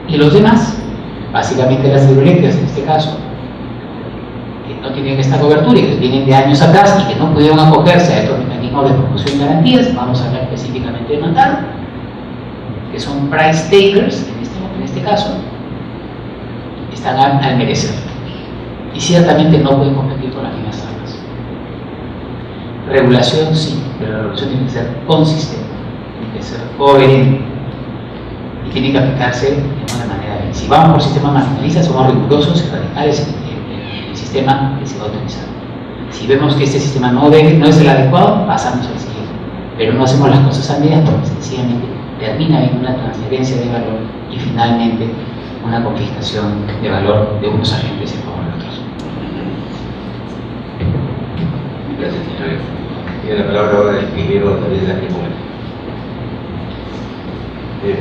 Y los demás, básicamente las hidroeléctricas en este caso, que no tienen esta cobertura y que vienen de años atrás y que no pudieron acogerse a estos mecanismos de promoción y garantías, vamos a hablar específicamente de Matar, que son price takers en este caso, están al merecer. Y ciertamente no pueden competir con las mismas armas. Regulación sí, pero la regulación tiene que ser consistente, tiene que ser coherente y tiene que aplicarse de una manera bien. Si vamos por sistema marginalista, somos rigurosos y radicales en el sistema que se va a utilizar. Si vemos que este sistema no es el adecuado, pasamos al siguiente. Pero no hacemos las cosas a medias porque sencillamente termina en una transferencia de valor y finalmente una confiscación de valor de unos agentes en favor de otros. Gracias, señor. Tiene la palabra ahora el ingeniero David Lacrimola.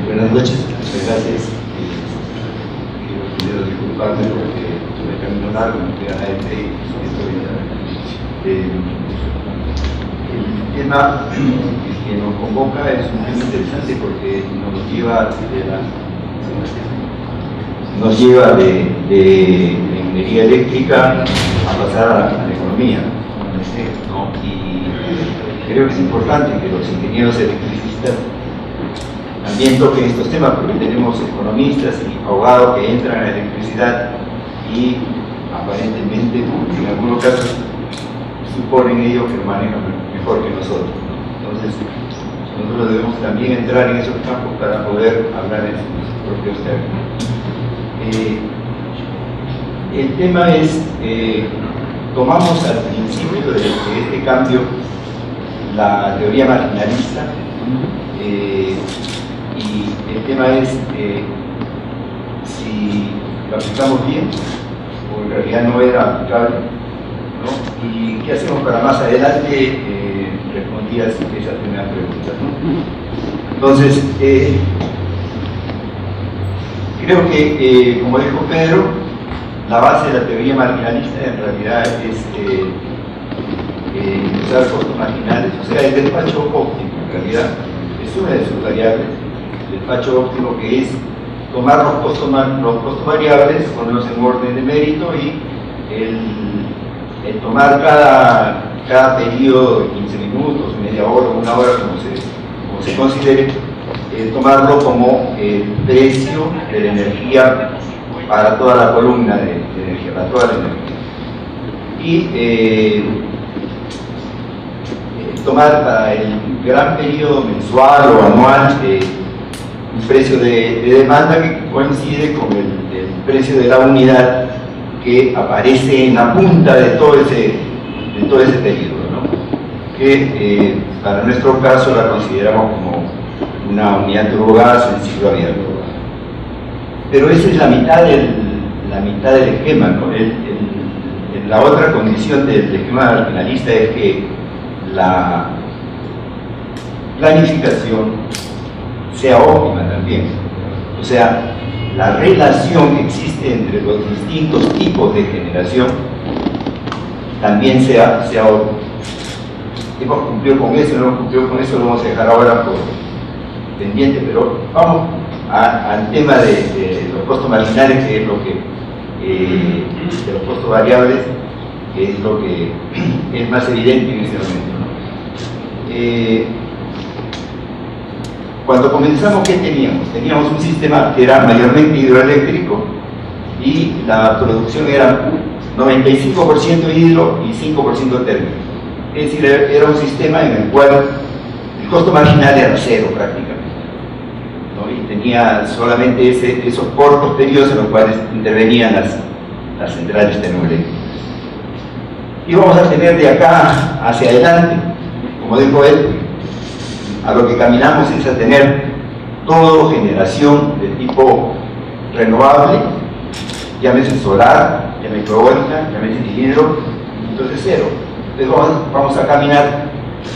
Buenas noches, muchas gracias. Quiero disculparme porque tuve camino largo, me fui a la ET y el tema que nos convoca es un tema interesante porque nos lleva de ingeniería eléctrica a pasar a la economía, ¿no? Y creo que es importante que los ingenieros electricistas también toquen estos temas porque tenemos economistas y abogados que entran a la electricidad y aparentemente en algunos casos suponen ellos que lo manejan mejor que nosotros. Entonces nosotros debemos también entrar en esos campos para poder hablar en sus propios términos. El tema es, tomamos al principio de este cambio la teoría marginalista y el tema es si lo aplicamos bien o en realidad no era aplicable, ¿no? Y qué hacemos para más adelante respondí a esa primera pregunta, ¿no? Entonces creo que como dijo Pedro, la base de la teoría marginalista en realidad es usar costos marginales, o sea, el despacho óptimo en realidad es una de sus variables. El despacho óptimo, que es tomar los costos variables, ponerlos en orden de mérito y el tomar cada periodo de 15 minutos, media hora, una hora, como se considere, tomarlo como el precio de la energía para toda la columna de energía, para toda la energía. Y tomar para el gran periodo mensual o anual un precio de demanda que coincide con el precio de la unidad que aparece en la punta de todo ese periodo, ¿no? Que para nuestro caso la consideramos como una unidad de turbogas en ciclo abierto. Pero esa es la mitad del esquema, ¿no? La otra condición del esquema marginalista es que la planificación sea óptima también. O sea, la relación que existe entre los distintos tipos de generación también sea óptima. Hemos cumplido con eso, no hemos cumplido con eso, lo vamos a dejar ahora por pendiente, pero vamos al tema de los costos marginales, que es lo que de los costos variables, que es lo que es más evidente en este momento, ¿no? Cuando comenzamos, ¿qué teníamos? Teníamos un sistema que era mayormente hidroeléctrico y la producción era 95% hidro y 5% térmico. Es decir, era un sistema en el cual el costo marginal era cero prácticamente, ¿no? Y tenía solamente esos cortos periodos en los cuales intervenían las centrales termoeléctricas. Y vamos a tener de acá hacia adelante, como dijo él, a lo que caminamos es a tener todo generación de tipo renovable, llámese solar, llámese eólica, llámese hidro, entonces cero. Entonces vamos a caminar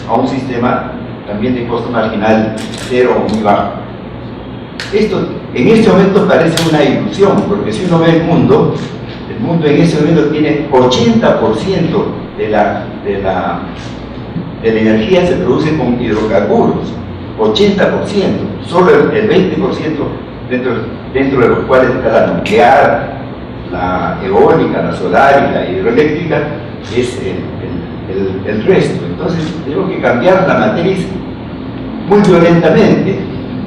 a un sistema también de costo marginal cero o muy bajo. Esto en este momento parece una ilusión, porque si uno ve el mundo en este momento tiene 80% de de la energía se produce con hidrocarburos, 80%, solo el 20% dentro de los cuales está la nuclear, la eólica, la solar y la hidroeléctrica, es el resto. Entonces tenemos que cambiar la matriz muy violentamente.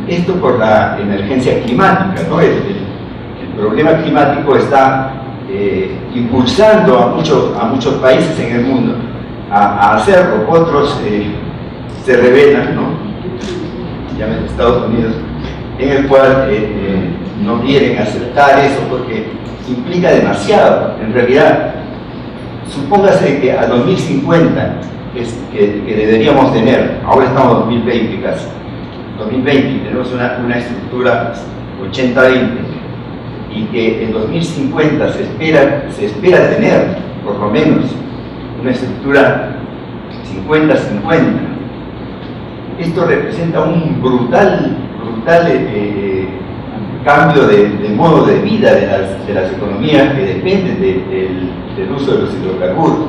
Esto por la emergencia climática, ¿no? El problema climático está impulsando a muchos países en el mundo a hacerlo. Otros se rebelan, ¿no? Llamen Estados Unidos, en el cual no quieren aceptar eso porque implica demasiado. En realidad, supóngase que a 2050 que deberíamos tener, ahora estamos en 2020 casi, 2020 tenemos una estructura 80-20, y que en 2050 se espera tener por lo menos una estructura 50-50. Esto representa un brutal cambio de modo de vida de las economías que dependen del uso de los hidrocarburos.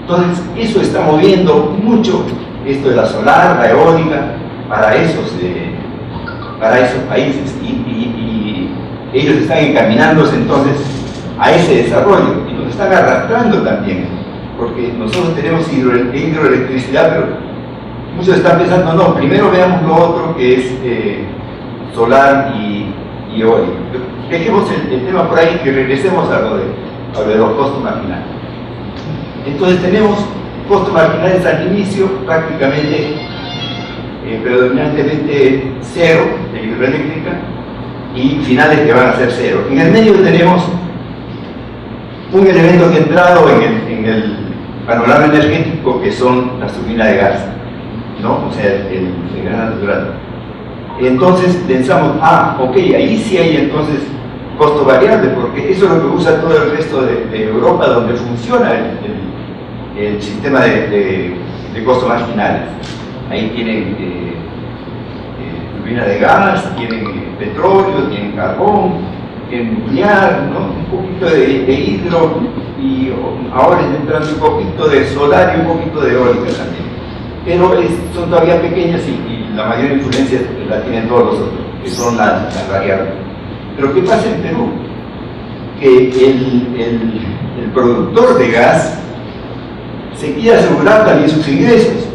Entonces, eso está moviendo mucho esto de la solar, la eólica, para esos países, y ellos están encaminándose entonces a ese desarrollo, y nos están arrastrando también, porque nosotros tenemos hidroelectricidad, pero muchos están pensando, no, primero veamos lo otro que es solar y eólico. Dejemos el tema por ahí y regresemos a lo de los costos marginales. Entonces tenemos costos marginales al inicio prácticamente predominantemente cero de hidroeléctrica y finales que van a ser cero. En el medio tenemos un elemento que ha entrado en el panorama energético, que son las turbinas de gas, ¿no? O sea, el gas natural. Entonces pensamos, ok, ahí sí hay entonces costo variable, porque eso es lo que usa todo el resto de Europa, donde funciona el sistema de costos marginales. Ahí tienen turbinas de gas, tienen petróleo, tienen carbón, tienen nuclear, ¿no? Un poquito de hidro, y ahora está entrando un poquito de solar y un poquito de eólica también. Pero son todavía pequeñas y la mayor influencia la tienen todos los otros, que son las variables. Pero ¿qué pasa en Perú? Que el productor de gas se quiere asegurar también sus ingresos.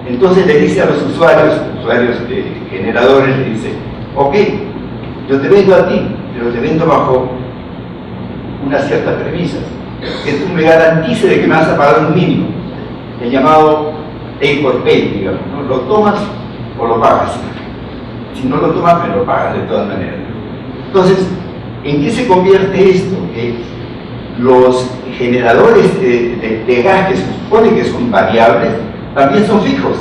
Entonces le dice a los usuarios generadores, le dice, ok, yo te vendo a ti, pero te vendo bajo unas ciertas premisas, que tú me garantices de que me vas a pagar un mínimo, el llamado take or pay, digamos, ¿no? Lo tomas o lo pagas. Si no lo tomas, me lo pagas de todas maneras. Entonces, ¿en qué se convierte esto? Que los generadores de gas, que se supone que son variables, también son fijos,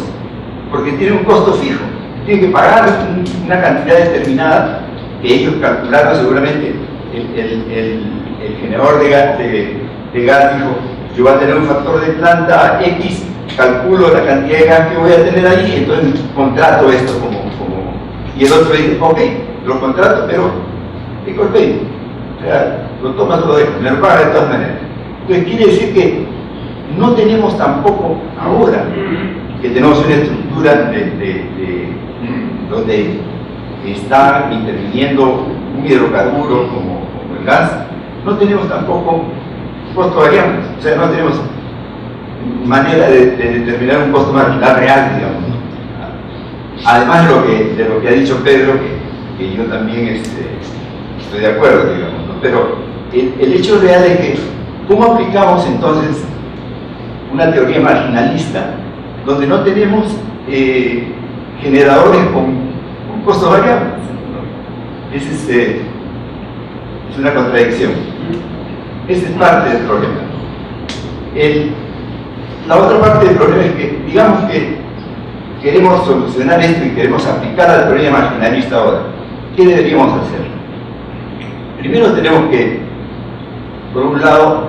porque tienen un costo fijo. Tienen que pagar una cantidad determinada que ellos calcularon seguramente. El generador de gas dijo, yo voy a tener un factor de planta X, calculo la cantidad de gas que voy a tener ahí, entonces contrato esto como y el otro dice, ok, lo contrato, pero take or pay, o sea, lo tomas o lo dejas, me lo pagas de todas maneras. Entonces quiere decir que no tenemos tampoco ahora, que tenemos una estructura donde está interviniendo un hidrocarburo como el gas, no tenemos tampoco costo variable, o sea, no tenemos manera de determinar un costo marginal real, digamos, ¿no? Además de lo que ha dicho Pedro, que yo también estoy de acuerdo, digamos, ¿no? Pero el hecho real es que, ¿cómo aplicamos entonces una teoría marginalista donde no tenemos generadores con costos variables, ¿no? Es una contradicción. Esa es parte del problema. La otra parte del problema es que, digamos que queremos solucionar esto y queremos aplicar la teoría marginalista ahora. ¿Qué deberíamos hacer? Primero tenemos que, por un lado,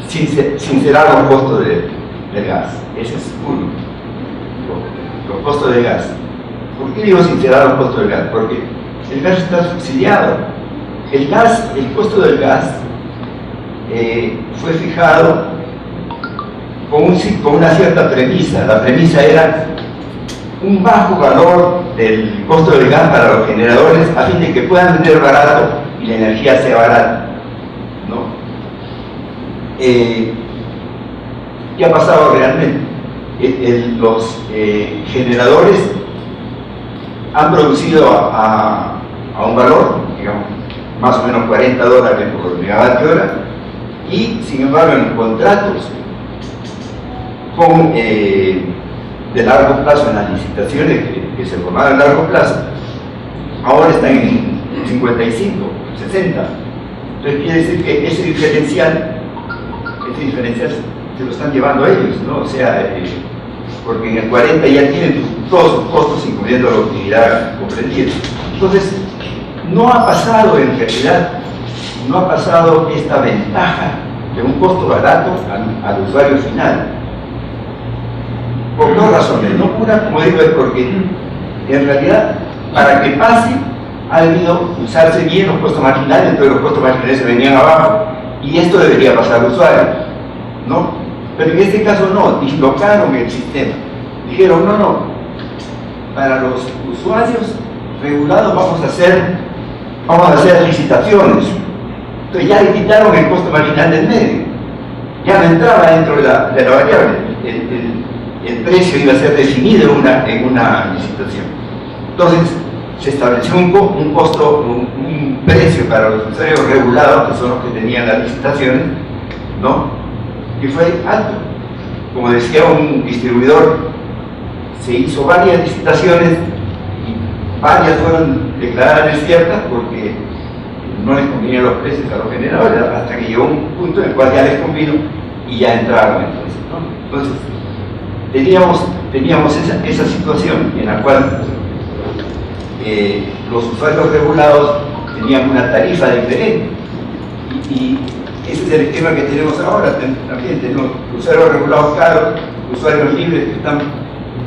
sincerar los costos del gas. Ese es uno. Los costos del gas. ¿Por qué digo sincerar los costos del gas? Porque el gas está subsidiado. El costo del gas fue fijado con una cierta premisa. La premisa era un bajo valor del costo del gas para los generadores a fin de que puedan vender barato y la energía sea barata, ¿no? ¿Qué ha pasado realmente? Los generadores han producido a un valor, digamos, más o menos $40 por megavatio hora, y sin embargo en contratos de largo plazo, en las licitaciones que se formaron a largo plazo, ahora están en 55, 60. Entonces quiere decir que ese diferencial se lo están llevando ellos, ¿no? O sea, porque en el 40 ya tienen todos sus costos, incluyendo la utilidad comprendida. Entonces, no ha pasado en realidad, no ha pasado esta ventaja de un costo barato al usuario final. Por dos razones, ¿no? Una, como digo, es porque en realidad, para que pase, ha debido usarse bien los costos marginales, entonces los costos marginales se venían abajo, y esto debería pasar al usuario, ¿no? Pero en este caso no, dislocaron el sistema. Dijeron, no, para los usuarios regulados vamos a hacer licitaciones. Entonces ya le quitaron el costo marginal del medio, ya no entraba dentro de la variable. El precio iba a ser definido en una licitación. Entonces se estableció un costo, un precio para los usuarios regulados, que son los que tenían las licitaciones, ¿no? Que fue alto. Como decía un distribuidor, se hizo varias licitaciones y varias fueron declaradas desiertas porque no les convenían los precios a los generadores, hasta que llegó un punto en el cual ya les convino y ya entraron entonces, ¿no? Entonces teníamos esa situación en la cual los usuarios regulados tenían una tarifa diferente, y ese es el esquema que tenemos ahora. También tenemos usuarios regulados caros, usuarios libres que están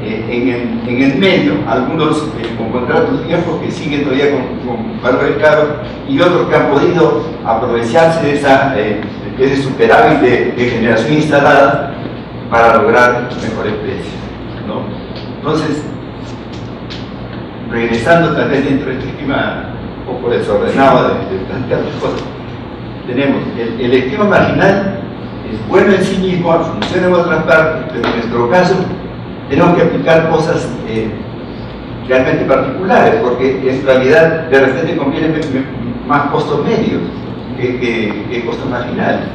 en el medio, algunos con contratos viejos que siguen todavía con valores caros, y otros que han podido aprovecharse de ese superávit de generación instalada para lograr mejores precios, ¿no? Entonces, regresando tal vez dentro de este esquema un poco desordenado de plantear las cosas, tenemos el esquema marginal, es bueno en sí mismo, funciona en otras partes, pero en nuestro caso tenemos que aplicar cosas realmente particulares, porque en realidad de repente conviene más costos medios que costos marginales.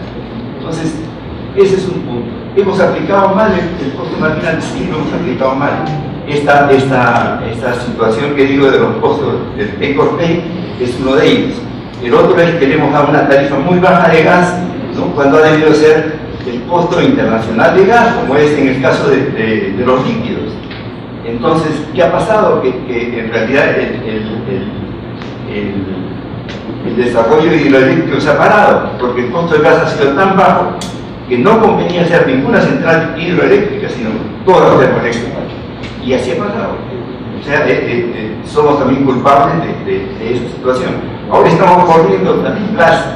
Entonces, ese es un punto. ¿Hemos aplicado mal el costo marginal? Sí, lo hemos aplicado mal. Esta situación que digo de los costos del take or pay es uno de ellos. El otro es que le hemos dado una tarifa muy baja de gas, ¿no? Cuando ha debido ser el costo internacional de gas, como es en el caso de los líquidos. Entonces, ¿qué ha pasado? Que en realidad el desarrollo hidroeléctrico se ha parado, porque el costo de gas ha sido tan bajo que no convenía hacer ninguna central hidroeléctrica, sino todas las termoeléctricas. Y así ha pasado. O sea, somos también culpables de esa situación. Ahora estamos corriendo también las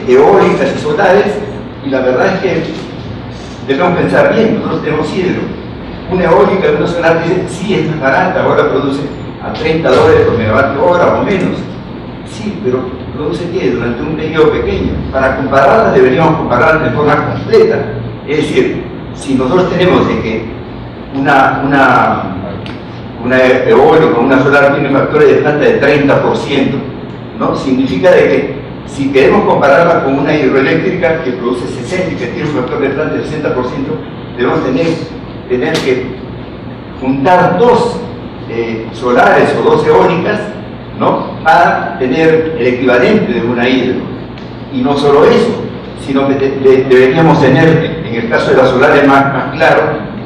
eólicas y solares, y la verdad es que debemos pensar bien. Nosotros tenemos hidro. Una eólica, una solar, dice, sí, es más barata, ahora produce a $30 por megavatio hora o menos. Sí, pero produce ¿qué? Durante un periodo pequeño. Para compararlas deberíamos compararlas de forma completa. Es decir, si nosotros tenemos de que una eólica o una solar tiene factores de planta de 30%, ¿no? Significa de que si queremos compararla con una hidroeléctrica que produce 60 y que tiene un factor de planta del 60%, debemos tener que juntar dos solares o dos eólicas, ¿no? Para tener el equivalente de una hidro. Y no solo eso, sino que deberíamos tener, en el caso de las solares más claro,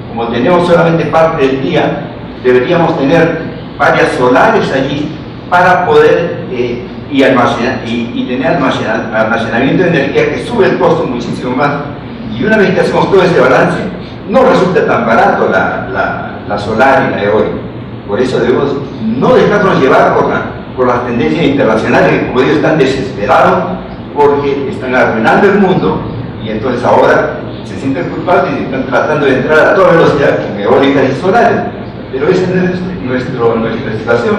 como tenemos solamente parte del día, deberíamos tener varias solares allí para poder y tener almacenamiento de energía que sube el costo muchísimo más. Y una vez que hacemos todo ese balance, no resulta tan barato la solar y la eólica. Por eso debemos no dejarnos llevar por las tendencias internacionales, que como digo están desesperados porque están arruinando el mundo Y entonces ahora se sienten culpables y están tratando de entrar a toda velocidad con eólicas y solares. Pero esa no es nuestra situación.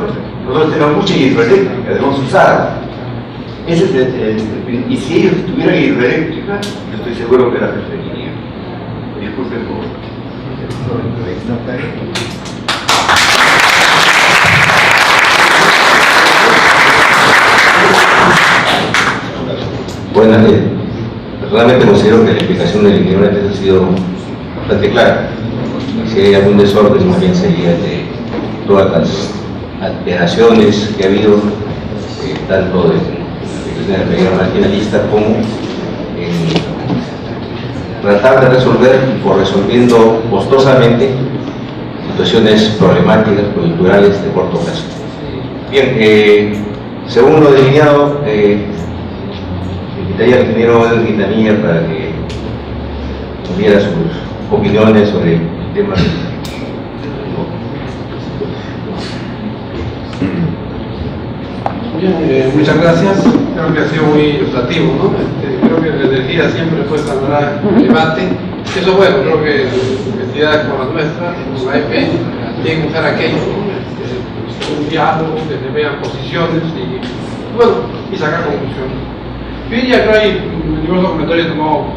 Nosotros tenemos mucha hidroeléctrica, debemos usar. Ese es y si ellos tuvieran hidroeléctrica, yo estoy seguro que la preferirían. Disculpen por... Bueno, personalmente considero que la explicación del ingeniero ha sido bastante clara. Si hay algún desorden, más bien sería de todas las alteraciones que ha habido, tanto de la región marginalista como en tratar de resolver o resolviendo costosamente situaciones problemáticas, coyunturales de corto plazo. Bien, según lo delineado, invitaría al ingeniero Edwin Quintanilla para que nos diera sus opiniones sobre el tema. Bien, muchas gracias. Creo que ha sido muy ilustrativo, ¿no? Creo que la energía siempre fue habrá debate. Eso es bueno, creo que universidades como la nuestra, como la EP, tienen que usar aquello, ¿no? Un diálogo, que se vean posiciones y, bueno, y sacar conclusiones. Yo diría que hay diversos comentarios, tomó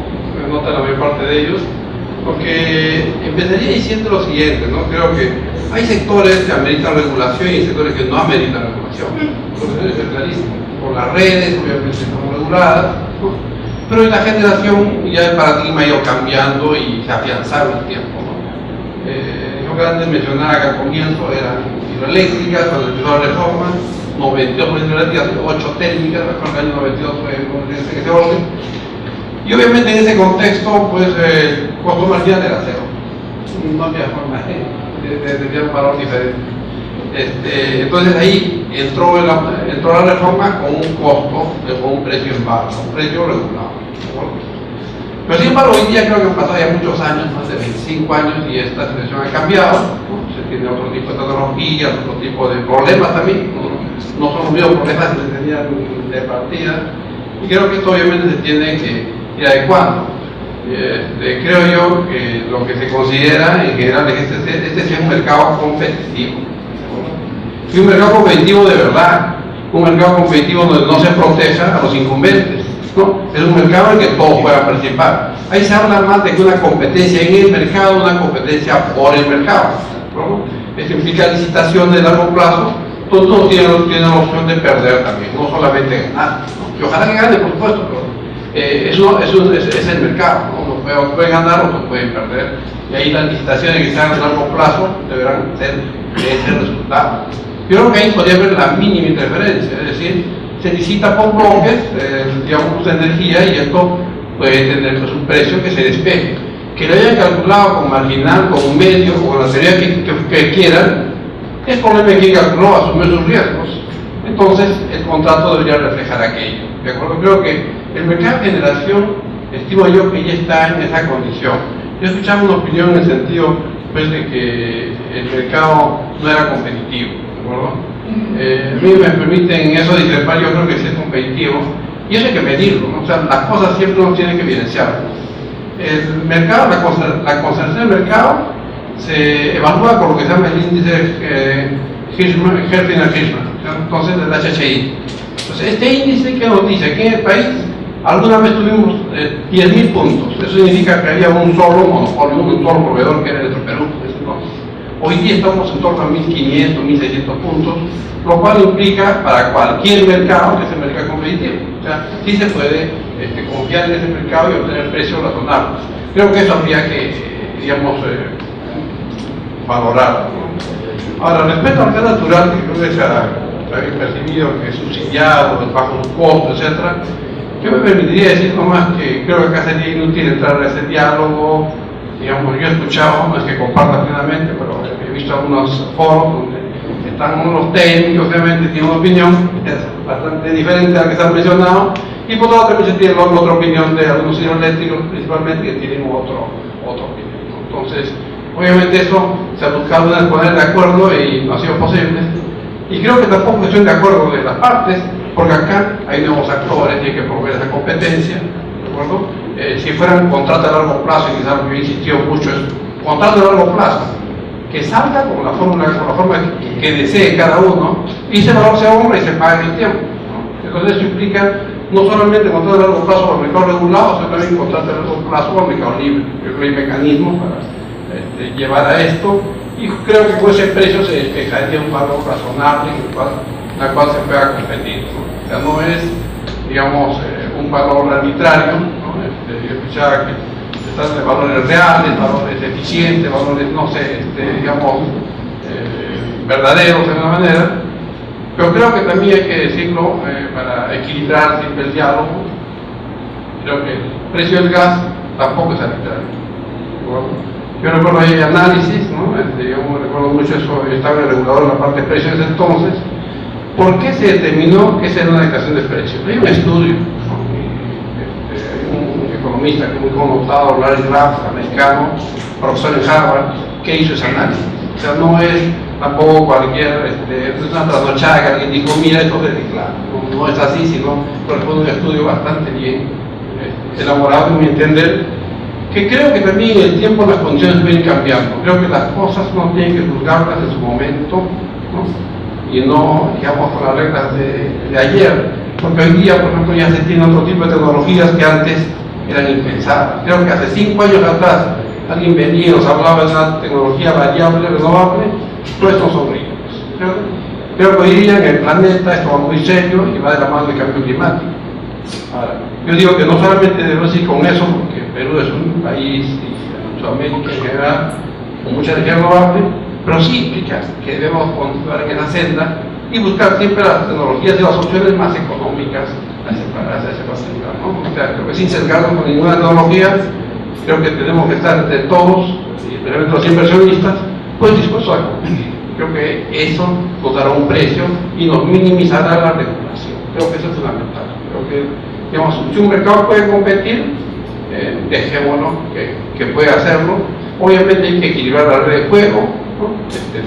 nota la mayor parte de ellos, porque empezaría diciendo lo siguiente, ¿no? Creo que hay sectores que ameritan regulación y hay sectores que no ameritan regulación. Entonces es clarísimo. Por las redes, obviamente están reguladas, ¿no? Pero en la generación ya el paradigma ha ido cambiando y se ha afianzado el tiempo, ¿no? Yo antes mencionaba que al comienzo eran hidroeléctricas, cuando empezó la reforma, 92 hidroeléctricas, 8 térmicas, recuerdo que el año 92 fue en ese orden. Y obviamente en ese contexto, pues el costo marginal era cero. No había forma de tener un valor diferente. Entonces ahí entró la reforma con un costo, con un precio en barra, un precio regulado. Pero sin embargo, hoy día creo que han pasado ya muchos años, más de 25 años, y esta situación ha cambiado. Se tiene otro tipo de tecnologías, otro tipo de problemas también. No son los mismos problemas que se tenían de partida. Y creo que esto obviamente se tiene que ir adecuando. Creo yo que lo que se considera en general es que este sea un mercado competitivo. Y un mercado competitivo de verdad, un mercado competitivo donde no se proteja a los incumbentes, ¿no? Es un mercado en que todos puedan participar. Ahí se habla más de que una competencia en el mercado, una competencia por el mercado, ¿no? Esto implica licitación de largo plazo, todos tienen la opción de perder también, no solamente ganar, ¿no? Y ojalá que gane, por supuesto, pero es el mercado, ¿no? Unos pueden ganar, otros pueden perder, y ahí las licitaciones que se hagan a largo plazo deberán ser ese resultado. Yo creo que ahí podría haber la mínima interferencia, es decir, se licita por bloques, digamos, de energía, y esto puede tener pues, un precio que se despeje. Que lo hayan calculado con marginal, con un medio, o con la teoría que quieran, es problema que calculó, asume sus riesgos. Entonces, el contrato debería reflejar aquello. ¿De acuerdo? Creo que el mercado de generación, estimo yo que ya está en esa condición. Yo escuchaba una opinión en el sentido pues, de que el mercado no era competitivo. ¿De acuerdo? A mí me permiten eso discrepar, yo creo que sí es competitivo, y eso hay que medirlo, ¿no? O sea, las cosas siempre uno tiene que evidenciar. El mercado, la concentración del mercado se evalúa con lo que se llama el índice Herfinner-Hirschman, entonces el HHI. Entonces, este índice que nos dice que en el país alguna vez tuvimos 10.000 puntos, eso significa que había un solo monopolio, un solo proveedor que era Electroperú. Hoy día estamos en torno a 1.500, 1.600 puntos, lo cual implica para cualquier mercado que es el mercado competitivo. O sea, sí se puede confiar en ese mercado y obtener precios razonables. Creo que eso habría que, digamos, valorar, ¿no? Ahora, respecto al gas natural, que creo que se ha percibido que es subsidiado, es bajo su costo, etc., yo me permitiría decir nomás que creo que acá sería inútil entrar a ese diálogo. Digamos, yo he escuchado, no es que comparta plenamente, pero he visto algunos foros donde están unos técnicos, obviamente tienen una opinión bastante diferente a la que se ha mencionado, y por otro lado también se tiene otra opinión de algunos hidroeléctricos principalmente que tienen otra opinión. Entonces, obviamente eso se ha buscado poner de acuerdo y no ha sido posible, y creo que tampoco estoy de acuerdo de las partes, porque acá hay nuevos actores y hay que promover esa competencia, ¿de acuerdo? si fuera un contrato a largo plazo, y quizás lo que he insistido mucho es contrato a largo plazo, que salga con la forma que desee cada uno, y ese valor se honra y se paga en el tiempo, ¿no? Entonces eso implica no solamente contrato a largo plazo al mercado regulado, sino también contrato a largo plazo al mercado libre. Creo que hay mecanismos para llevar a esto, y creo que con ese precio se despejaría un valor razonable en el cual se pueda competir, ¿no? O sea, no es, digamos, un valor arbitrario, ¿no? Yo escuchaba que están de valores reales, valores eficientes, valores, no sé, digamos, verdaderos de alguna manera, pero creo que también hay que decirlo para equilibrar siempre el diálogo. Creo que el precio del gas tampoco es arbitrario. Yo recuerdo ahí análisis, ¿no? Yo me recuerdo mucho eso, yo estaba en el regulador en la parte de precios entonces. ¿Por qué se determinó que esa era una declaración de precios? Hay un estudio, ¿no? Hay un economista que es muy connotado, Larry Graff, americano, profesor en Harvard, que hizo ese análisis. O sea, no es tampoco cualquier, no es una trasnochada que alguien dijo, mira, esto se declara. No es así, sino corresponde a un estudio bastante bien elaborado, en mi entender, que creo que también en el tiempo las condiciones pueden cambiando. Creo que las cosas no tienen que juzgarlas en su momento, ¿no? Y no, digamos, con las reglas de ayer, porque hoy día, por ejemplo, ya se tienen otro tipo de tecnologías que antes eran impensadas. Creo que hace 5 años atrás alguien venía y nos hablaba de una tecnología variable, renovable, pues no son rígidos. Creo que hoy día en el planeta esto va muy serio y va de la mano del cambio climático. Ahora, yo digo que no solamente debemos ir con eso, porque Perú es un país, y Sudamérica en general, con mucha energía renovable, pero sí implica que debemos continuar en esa senda y buscar siempre las tecnologías y las opciones más económicas hacia ese paciente, ¿no? O sea, creo que sin sesgarnos con ninguna tecnología, creo que tenemos que estar entre todos, y especialmente los inversionistas, pues dispuestos a competir. Creo que eso nos dará un precio y nos minimizará la regulación. Creo que eso es fundamental. Creo que, digamos, si un mercado puede competir, dejémonos que pueda hacerlo. Obviamente hay que equilibrar la red de juego, ¿no?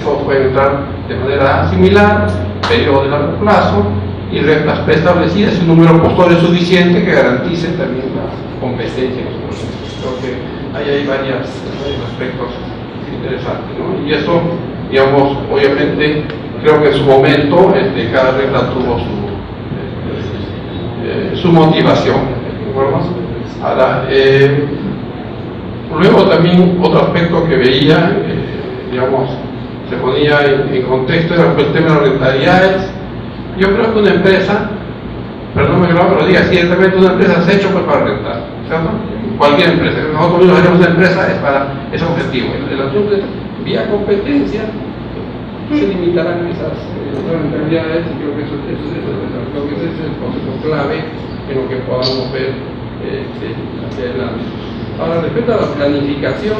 Todos pueden entrar de manera similar, periodo de largo plazo y reglas preestablecidas y un número de postores suficiente que garantice también la competencia. Creo que ahí hay varios aspectos interesantes, ¿no? Y eso, digamos, obviamente creo que en su momento cada regla tuvo su motivación, ¿no? Ahora, luego también otro aspecto que veía, digamos, se ponía en contexto era el tema de las rentabilidades. Yo creo que una empresa, perdón que lo diga, ciertamente una empresa se ha hecho pues para rentar, ¿cierto? Cualquier empresa, nosotros mismos hacemos una empresa es para ese objetivo. El asunto es, vía competencia, se limitarán esas rentabilidades, y creo que ese es el concepto clave en lo que podamos ver hacia adelante. Ahora, respecto a la planificación,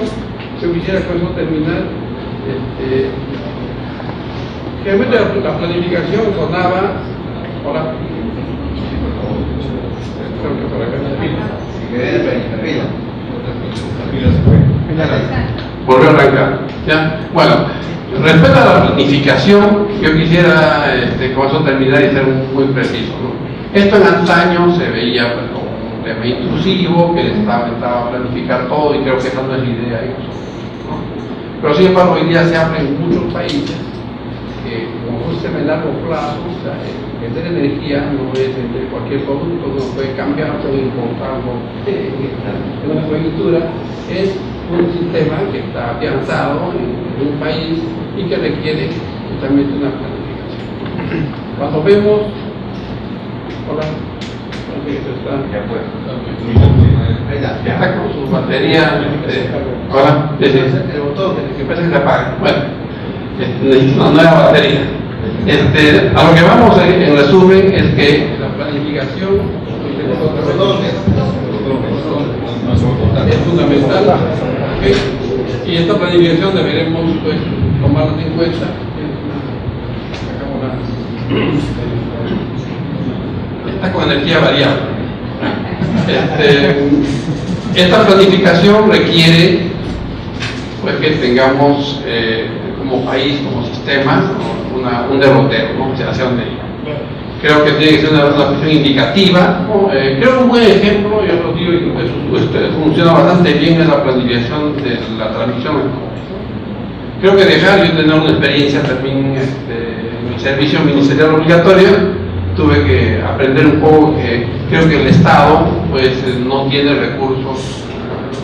yo quisiera con eso terminar. Generalmente la planificación sonaba. Hola. Creo que por acá volvió a arrancar. ¿Ya? Bueno, respecto a la planificación, yo quisiera con eso terminar y ser muy preciso, ¿no? Esto en antaño se veía pues, como un tema intrusivo, que el Estado entraba a planificar todo, y creo que esa no es la idea de nosotros, ¿no? Pero sin embargo, hoy día se habla en muchos países que, como un sistema de largo plazo, o sea, vender energía no es vender cualquier producto, uno puede cambiar, puede importarlo en una coyuntura, es un sistema que está afianzado en un país y que requiere justamente una planificación. Cuando vemos, hola, está con su batería, hola, el botón que parece que se apaga. Bueno, necesito una nueva batería. A lo que vamos en resumen es que la planificación es fundamental, ¿okay? Y esta planificación deberemos pues, tomarla en cuenta. Está con energía variable. Esta planificación requiere pues, que tengamos como país, como sistema, un derrotero, ¿no? Hacia dónde ir. Creo que tiene que ser una cuestión indicativa, ¿no? Creo que un buen ejemplo, yo lo digo, es funciona bastante bien es la planificación de la transmisión. Creo que dejar, yo tener una experiencia también en mi servicio ministerial obligatorio, tuve que aprender un poco que creo que el Estado pues no tiene recursos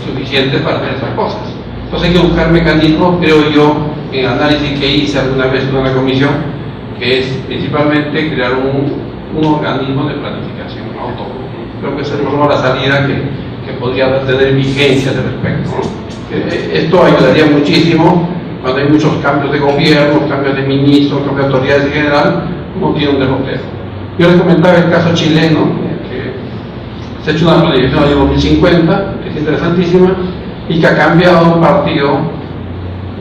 suficientes para hacer esas cosas. Entonces hay que buscar mecanismos, creo yo, en el análisis que hice alguna vez en una comisión, que es principalmente crear un organismo de planificación autónomo. Creo que esa es la salida que podría tener vigencia al respecto, ¿no? Esto ayudaría muchísimo cuando hay muchos cambios de gobierno, cambios de ministros, cambios de autoridades en general, no tiene un derrotero. Yo les comentaba el caso chileno, que se ha hecho una planificación en el 2050, que es interesantísima, y que ha cambiado un partido,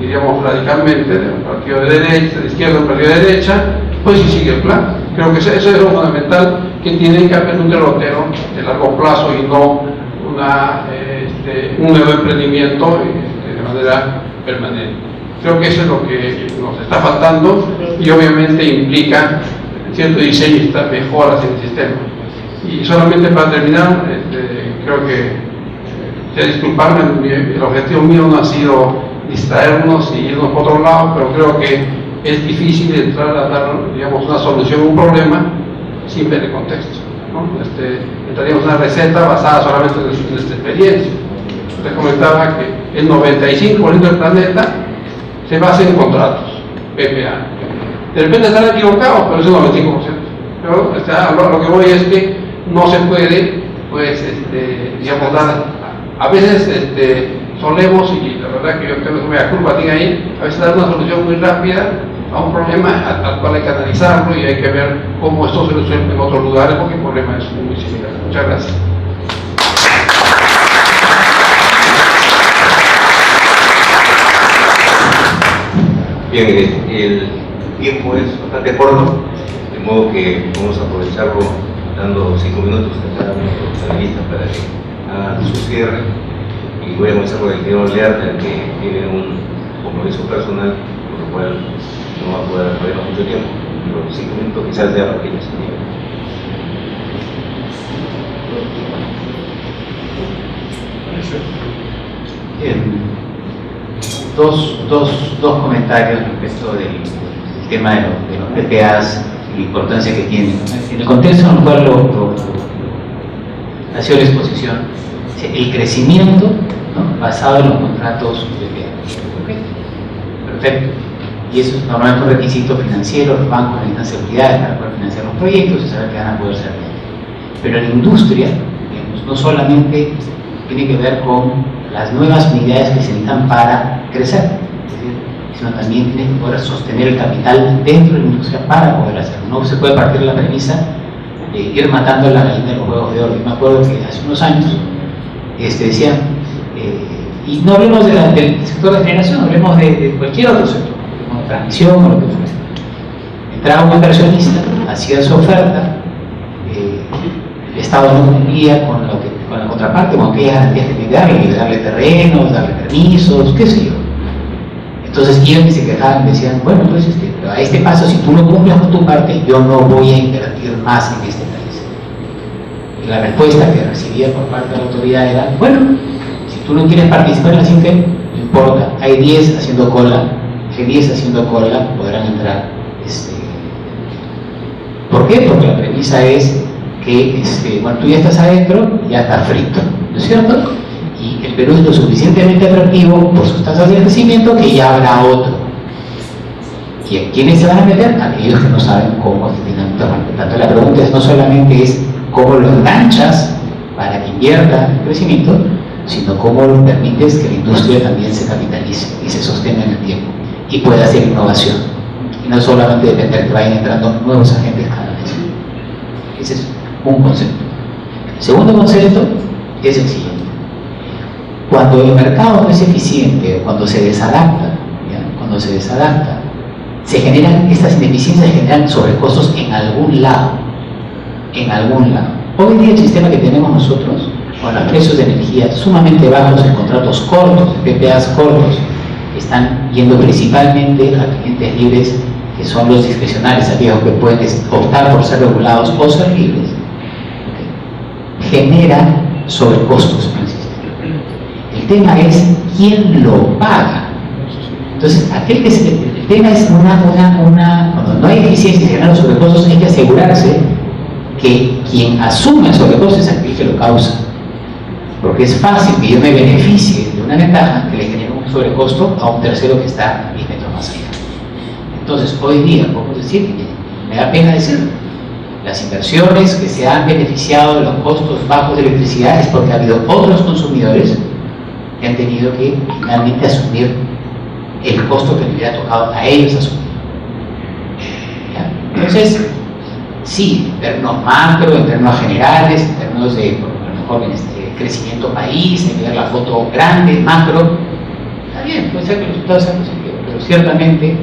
diríamos radicalmente, de un partido de derecha, de izquierda, un partido de derecha, pues si sigue el plan. Creo que eso es lo fundamental, que tiene que haber un derrotero de largo plazo y no un nuevo emprendimiento de manera permanente. Creo que eso es lo que nos está faltando y obviamente implica cierto diseño y mejoras en el sistema. Y solamente para terminar, creo que, disculparme, el objetivo mío no ha sido distraernos y irnos por otro lado, pero creo que es difícil entrar a dar, digamos, una solución a un problema sin ver el contexto, ¿no? Entraríamos una receta basada solamente en nuestra experiencia. Les comentaba que el 95% del planeta se basa en contratos, PPA. De repente están equivocados, pero es el 95%. Pero lo que voy es que no se puede, pues, digamos, dar. A veces solemos, y la verdad que yo tengo una culpa ahí, a veces dar una solución muy rápida a un problema al cual hay que analizarlo y hay que ver cómo esto se resuelve en otros lugares, porque el problema es muy similar. Muchas gracias. Bien, el tiempo es bastante corto, de modo que vamos a aprovecharlo dando 5 minutos a cada uno de los panelistas para que hagan su cierre. Y voy a comenzar con el señor Learte, que tiene un compromiso personal, por lo cual no va a poder perder mucho tiempo, pero 5 minutos quizás sea para que ellos se digan. Dos comentarios respecto del tema de los PPAs y la importancia que tienen. En el contexto en el cual ha sido la exposición, el crecimiento, ¿no?, basado en los contratos PPA. ¿Okay? Perfecto. Y eso es normalmente un requisito financiero, los bancos necesitan seguridad para poder financiar los proyectos y saber que van a poder ser bien. Pero la industria, digamos, no solamente tiene que ver con las nuevas unidades que se necesitan para crecer, sino también tiene que poder sostener el capital dentro de la industria para poder hacerlo. No se puede partir de la premisa de ir matando a la gallina de los huevos de oro. Yo me acuerdo que hace unos años decían, y no hablemos del sector de generación, hablemos de cualquier otro sector, como de transmisión o lo que fuera. Entraba un inversionista, hacía su oferta, el Estado no cumplía con la contraparte, con aquellas garantías que tenía que darle terrenos, darle permisos, qué sé yo. Entonces iban y se quejaban y decían, bueno, pues pero a este paso, si tú no cumples con tu parte, yo no voy a invertir más en este país. Y la respuesta que recibía por parte de la autoridad era, bueno, si tú no quieres participar en la CINFEN, no importa, hay 10 haciendo cola, podrán entrar. ¿Por qué? Porque la premisa es que cuando tú ya estás adentro, ya estás frito, ¿no es cierto? Y el Perú es lo suficientemente atractivo por sus tasas de crecimiento que ya habrá otro. ¿Y a quiénes se van a meter? Aquellos que no saben cómo se dinamiza. Por tanto, la pregunta no solamente es cómo lo enganchas para que invierta en crecimiento, sino cómo lo permites que la industria también se capitalice y se sostenga en el tiempo y pueda hacer innovación. Y no solamente depender que vayan entrando nuevos agentes cada vez. Ese es un concepto. El segundo concepto es el siguiente. Cuando el mercado no es eficiente, cuando se desadapta, se generan, estas ineficiencias generan sobrecostos en algún lado. Hoy en día el sistema que tenemos nosotros, con los precios de energía sumamente bajos en contratos cortos, en PPAs cortos, están yendo principalmente a clientes libres, que son los discrecionales, aquellos que pueden optar por ser regulados o ser libres. Genera sobrecostos en el sistema. El tema es quién lo paga. Entonces, el tema es cuando no hay eficiencia y se ganan los sobrecostos, hay que asegurarse que quien asume el sobrecosto es aquel que lo causa. Porque es fácil que yo me beneficie de una ventaja que le genere un sobrecosto a un tercero que está 10 metros más allá. Entonces, hoy día, podemos decir, que me da pena decirlo, las inversiones que se han beneficiado de los costos bajos de electricidad es porque ha habido otros consumidores que han tenido que finalmente asumir el costo que le hubiera tocado a ellos asumir. ¿Ya? Entonces, sí, en términos macro, en términos generales, en términos de, a lo mejor, crecimiento país, en ver la foto grande, macro, está bien, puede ser que los resultados sean positivos, pero ciertamente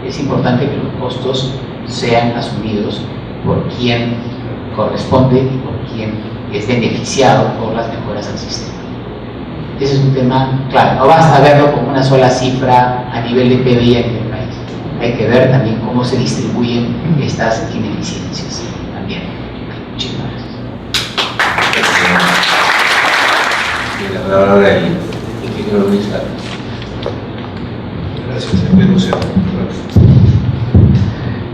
es importante que los costos sean asumidos por quien corresponde y por quien es beneficiado por las mejoras al sistema. Ese es un tema claro, no basta verlo como una sola cifra a nivel de PBI a nivel país. Hay que ver también cómo se distribuyen estas ineficiencias también. Muchísimas gracias. La palabra ahora el ingeniero Luis Carlos. Gracias, Pedro Cerro.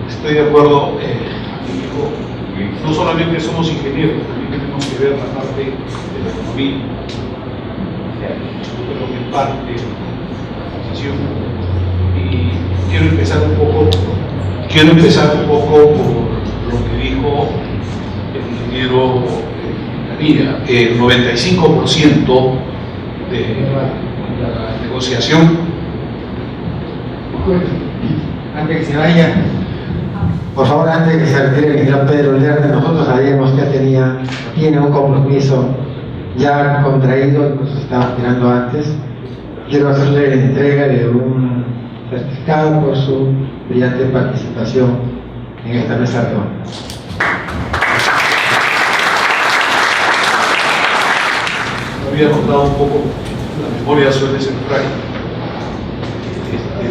Estoy de acuerdo, no solamente somos ingenieros, también tenemos que ver la parte de la economía. Yo creo que parte de la conversación. Y quiero empezar un poco por lo que dijo el ingeniero Quintanilla. El 95% de la negociación. Antes que se vaya, por favor, antes de que se retire el ingeniero Pedro Lerner, nosotros sabíamos que tiene un compromiso ya contraído, incluso estaba esperando antes. Quiero hacerle la entrega de un certificado por su brillante participación en esta mesa redonda. Había notado un poco la memoria suele ser frágil.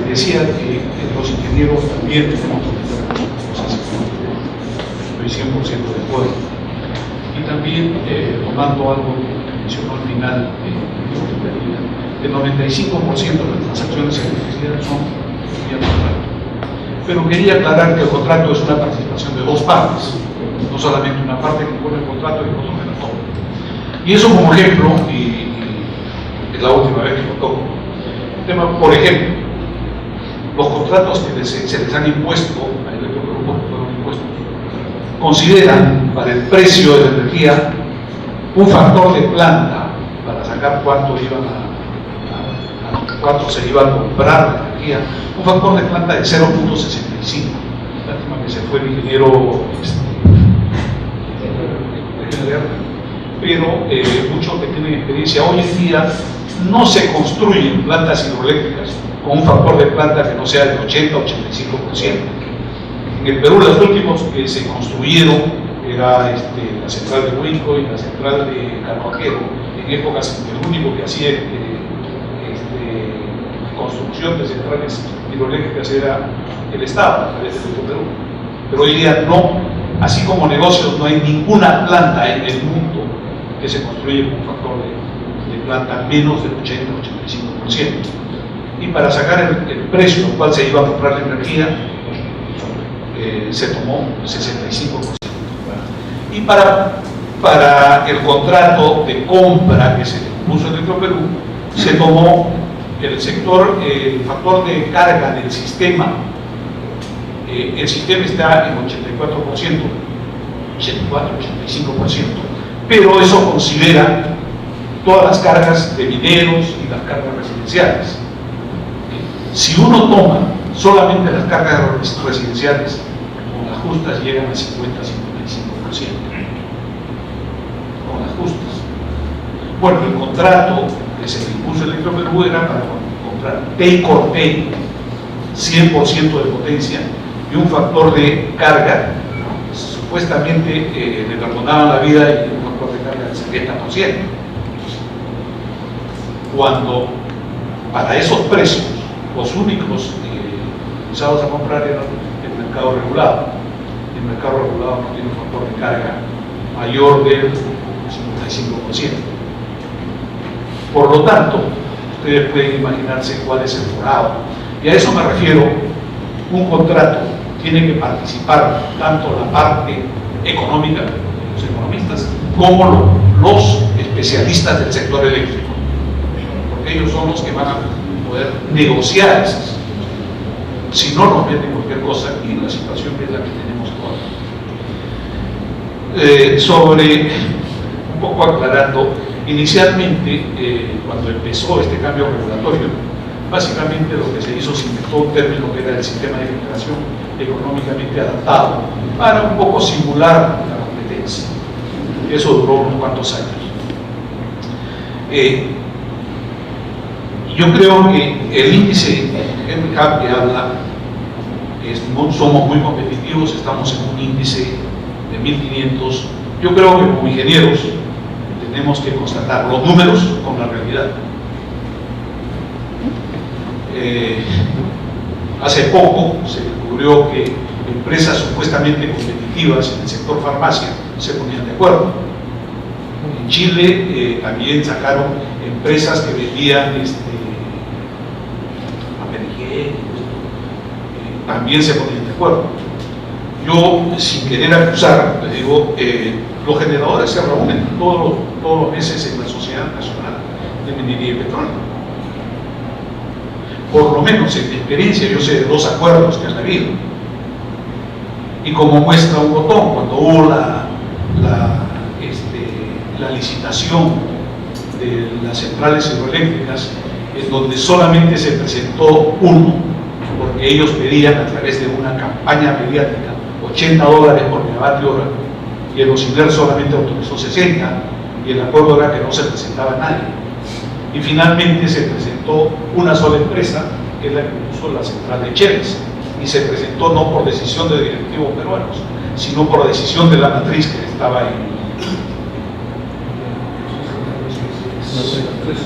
Decía que los ingenieros también tenemos que hacer cosas. Estoy 100% de acuerdo. Y también, tomando algo que mencionó al final, el 95% de las transacciones en electricidad son vía contrato. Pero quería aclarar que el contrato es una participación de dos partes, no solamente una parte que pone el contrato y el otro que lo toma. Y eso como ejemplo, y es la última vez que lo toco, tema, por ejemplo, los contratos que se les han impuesto a Electroperú, porque fueron impuestos, consideran para el precio de la energía un factor de planta para sacar cuánto se iba a comprar la energía, un factor de planta de 0.65. Lástima que se fue el ingeniero pero muchos que tienen experiencia hoy en día no se construyen plantas hidroeléctricas con un factor de planta que no sea del 80 o 85%. En el Perú los últimos que se construyeron era la central de Huinco y la central de Carvaquero, en épocas en que el único que hacía construcción de centrales hidroeléctricas era el Estado, a través del Perú. Pero hoy día no, así como negocios, no hay ninguna planta en el mundo que se construye con un factor de planta menos del 80-85%. Y para sacar el precio al cual se iba a comprar la energía, se tomó 65%. Y para el contrato de compra que se puso en Electroperú, se tomó el factor de carga del sistema. El sistema está en 84%, 84-85%, pero eso considera todas las cargas de mineros y las cargas residenciales. Si uno toma solamente las cargas residenciales, con las justas llegan a 50-55%. Con las justas. Bueno, el contrato que se le impuso Electroperú era para comprar take or pay, 100% de potencia y un factor de carga, supuestamente le perdonaban la vida y un factor de carga del 70%. Cuando para esos precios los únicos utilizados a comprar eran el mercado regulado. El mercado regulado no tiene un factor de carga mayor del 55%. Por lo tanto, ustedes pueden imaginarse cuál es el forado. Y a eso me refiero. Un contrato tiene que participar tanto la parte económica, los economistas, como los especialistas del sector eléctrico, porque ellos son los que van a poder negociar esas situaciones. Si no nos venden cualquier cosa, y la situación es la que tenemos ahora. Sobre, un poco aclarando, inicialmente, cuando empezó este cambio regulatorio, básicamente lo que se hizo, se inventó un término que era el sistema de generación económicamente adaptado, para un poco simular la competencia. Eso duró unos cuantos años. Yo creo que el índice MCAP que habla, somos muy competitivos, estamos en un índice de 1500. Yo creo que como ingenieros tenemos que constatar los números con la realidad. Hace poco se descubrió que empresas supuestamente competitivas en el sector farmacia se ponían de acuerdo. En Chile también sacaron empresas que vendían papel higiénico, también se ponían de acuerdo. Yo, sin querer acusar, les digo, los generadores se reúnen todos los meses en la Sociedad Nacional de Minería y Petróleo. Por lo menos en mi experiencia yo sé de 2 acuerdos que han habido. Y como muestra un botón, cuando hubo la licitación de las centrales hidroeléctricas, en donde solamente se presentó uno, porque ellos pedían a través de una campaña mediática $80 por megavatio hora, y el OSINER solamente autorizó 60, y el acuerdo era que no se presentaba nadie. Y finalmente se presentó una sola empresa, que es la que puso la central de Cheles, y se presentó no por decisión de directivos peruanos, sino por decisión de la matriz que estaba en...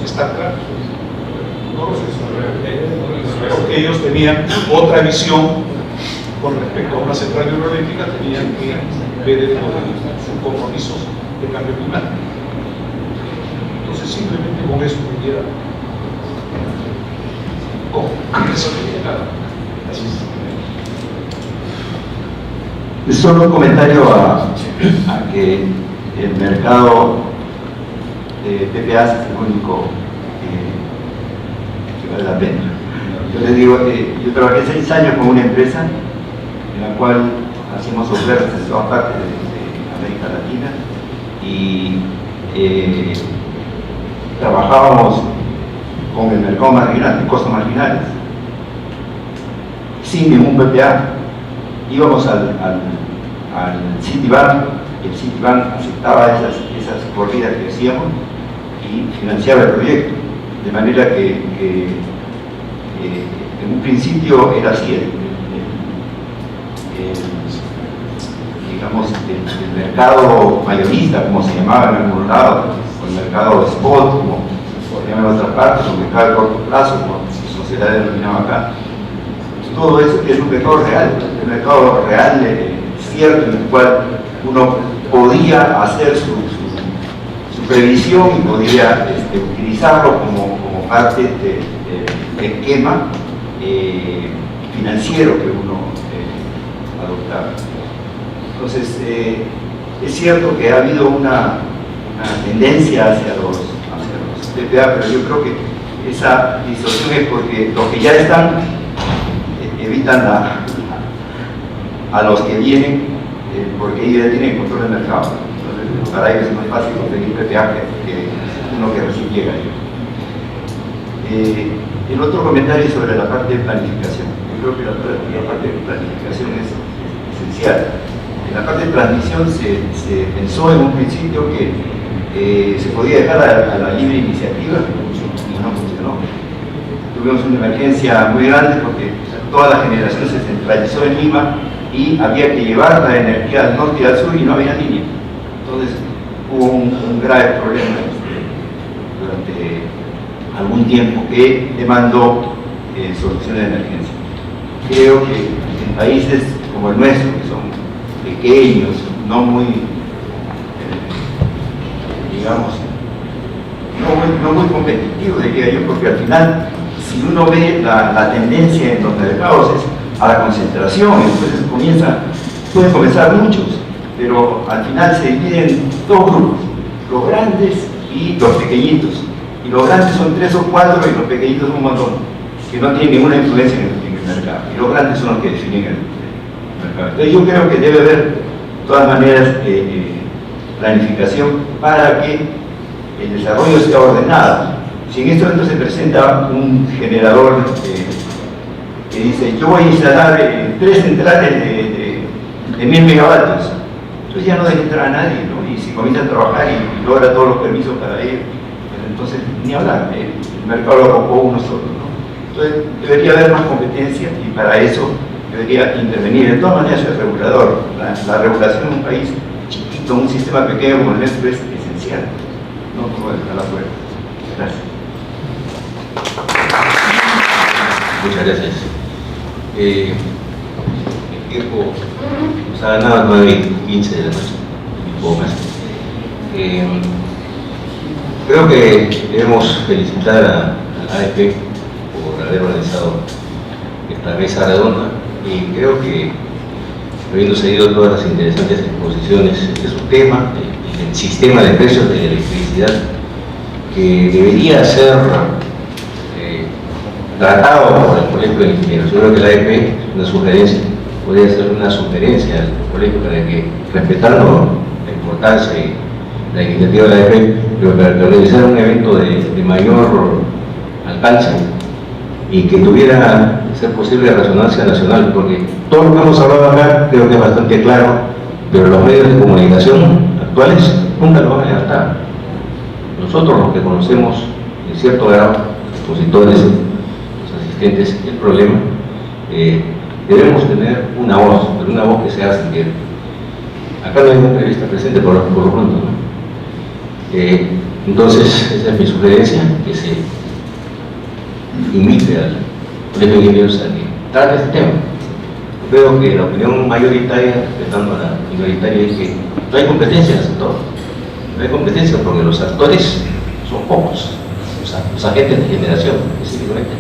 ¿Está claro? Porque ellos tenían otra visión con respecto a una central hidroeléctrica, tenían que ver sus compromisos de cambio climático. Entonces, simplemente con eso quería Solo un comentario a que el mercado de PPAs es el único que vale la pena. Yo les digo que yo trabajé 6 años con una empresa en la cual hacíamos ofertas en toda parte de América Latina y trabajábamos con el mercado marginal, de costos marginales, sin ningún PPA. Íbamos al Citibank, y el Citibank aceptaba esas corridas que hacíamos y financiaba el proyecto, de manera que en un principio era así, digamos, el mercado mayorista, como se llamaba en algún lado, o el mercado spot, como se llama en otras partes, o el mercado de corto plazo, como la sociedad denominaba acá. Todo eso es un mercado real, cierto, en el cual uno podía hacer su previsión y podía utilizarlo como parte del esquema financiero que uno adoptaba. Entonces, es cierto que ha habido una tendencia hacia los PPA, pero yo creo que esa distorsión es porque los que ya están evitan a los que vienen, porque ellos ya tienen control del mercado. Entonces, para ellos es más fácil conseguir PPA que uno que recién llega. El otro comentario es sobre la parte de planificación. Yo creo que la parte de planificación es esencial. En la parte de transmisión se pensó en un principio que se podía dejar a la libre iniciativa y no funcionó. Tuvimos una emergencia muy grande porque toda la generación se centralizó en Lima y había que llevar la energía al norte y al sur y no había línea. Entonces hubo un grave problema durante algún tiempo que demandó soluciones de emergencia. Creo que en países como el nuestro, que son pequeños, no muy, digamos, no muy competitivo, diría yo, porque al final, si uno ve la tendencia en los mercados es a la concentración, entonces pueden comenzar muchos, pero al final se dividen en dos grupos, los grandes y los pequeñitos. Y los grandes son 3 o 4 y los pequeñitos un montón, que no tienen ninguna influencia en el mercado. Y los grandes son los que definen el mercado. Entonces yo creo que debe haber, de todas maneras, planificación para que el desarrollo sea ordenado. Si en este momento se presenta un generador que dice, yo voy a instalar 3 centrales de 1000 megavatios, entonces ya no deja entrar a nadie, ¿no? Y si comienza a trabajar y logra todos los permisos para ello, entonces ni hablar, el mercado lo arrojó uno solo, ¿no? Entonces debería haber más competencia y para eso debería intervenir. De todas maneras el regulador, la regulación en un país chiquito, un sistema pequeño como el nuestro es esencial, no como dejar la puerta. Gracias. Muchas gracias. El tiempo nos ha ganado 9:15 de la noche, un poco más. Creo que debemos felicitar a AEP por haber organizado esta mesa redonda y creo que, habiendo seguido todas las interesantes exposiciones, es un tema, el sistema de precios de la electricidad, que debería ser tratado por el Colegio de Ingenieros. Yo creo que la AEP es una sugerencia, podría ser una sugerencia al colegio para que, respetando la importancia y la iniciativa de la AEP, pero para realizar un evento de mayor alcance y que tuviera, ser posible, resonancia nacional, porque todo lo que hemos hablado acá creo que es bastante claro, pero los medios de comunicación actuales nunca lo van a adelantar. Nosotros, los que conocemos en cierto grado, los expositores, los asistentes, el problema, debemos tener una voz, pero una voz que se haga sentir. Acá no hay una entrevista presente por lo pronto, ¿no? Entonces, esa es mi sugerencia, que se invite al Colegio de Ingenieros a que trate este tema. Creo que la opinión mayoritaria, respetando a la minoritaria, es que no hay competencia en el sector. No hay competencia porque los actores son pocos, los agentes de generación específicamente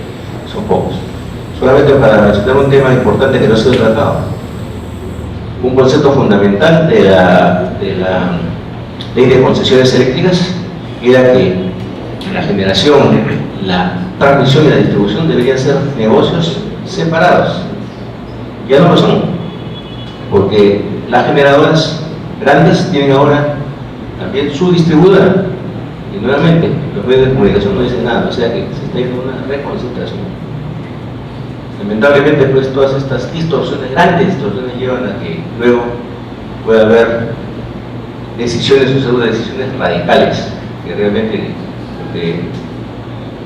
son pocos. Solamente para mencionar un tema importante que no ha sido tratado, un concepto fundamental de la ley de concesiones eléctricas era que la generación, la transmisión y la distribución deberían ser negocios separados. Ya no lo son, porque las generadoras grandes tienen ahora también su distribuidora, y nuevamente los medios de comunicación no dicen nada, o sea que se está yendo una reconcentración. Lamentablemente, pues todas estas distorsiones, grandes distorsiones, llevan a que luego pueda haber decisiones o pseudo decisiones radicales que realmente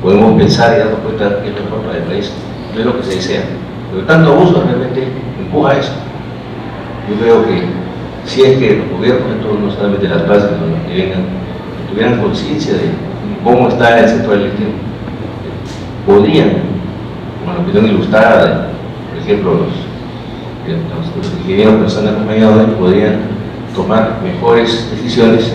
podemos pensar y darnos cuenta que es mejor para el país, no es lo que se desea. Pero tanto abuso realmente empuja a eso. Yo creo que si es que los gobiernos, no solamente las bases, sino los que vengan, tuvieran conciencia de cómo está el sector eléctrico, podrían, con la opinión ilustrada, por ejemplo, los ingenieros que nos han acompañado hoy, podrían tomar mejores decisiones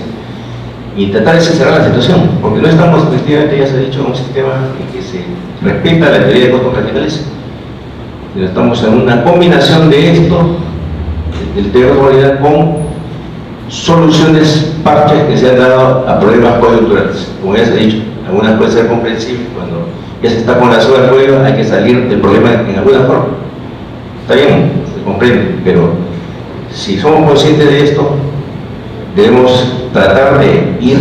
y tratar de cerrar la situación, porque no estamos, efectivamente, ya se ha dicho, en un sistema en que se respeta la teoría de costos marginales, sino estamos en una combinación de esto, del teoría de comunidad, con soluciones parches que se han dado a problemas coyunturales. Como ya se ha dicho, algunas pueden ser comprensibles, cuando ya se está con la soga al cuello, hay que salir del problema en alguna forma. Está bien, se comprende, pero si somos conscientes de esto, debemos tratar de ir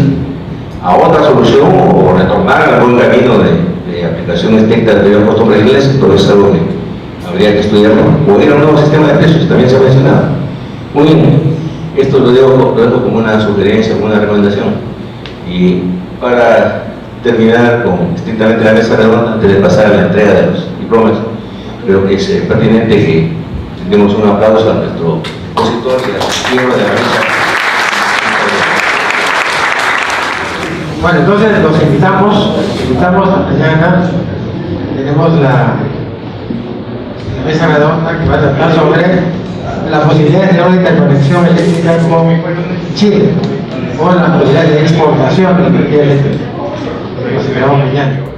a otra solución o retornar a algún camino de aplicación estricta de teoría de costos marginales. Todo es algo que habría que estudiarlo. O ir a un nuevo sistema de precios, también se ha mencionado. Muy bien, esto lo dejo como una sugerencia, como una recomendación. Y para terminar con estrictamente la mesa redonda, antes de pasar a la entrega de los diplomas, creo que es pertinente que demos un aplauso a nuestro expositor y a miembro de la mesa. Bueno, entonces los invitamos mañana. Tenemos la mesa redonda que va a tratar sobre la posibilidad de tener una interconexión eléctrica con Chile o la posibilidad de exportación de energía eléctrica. nos veamos mañana.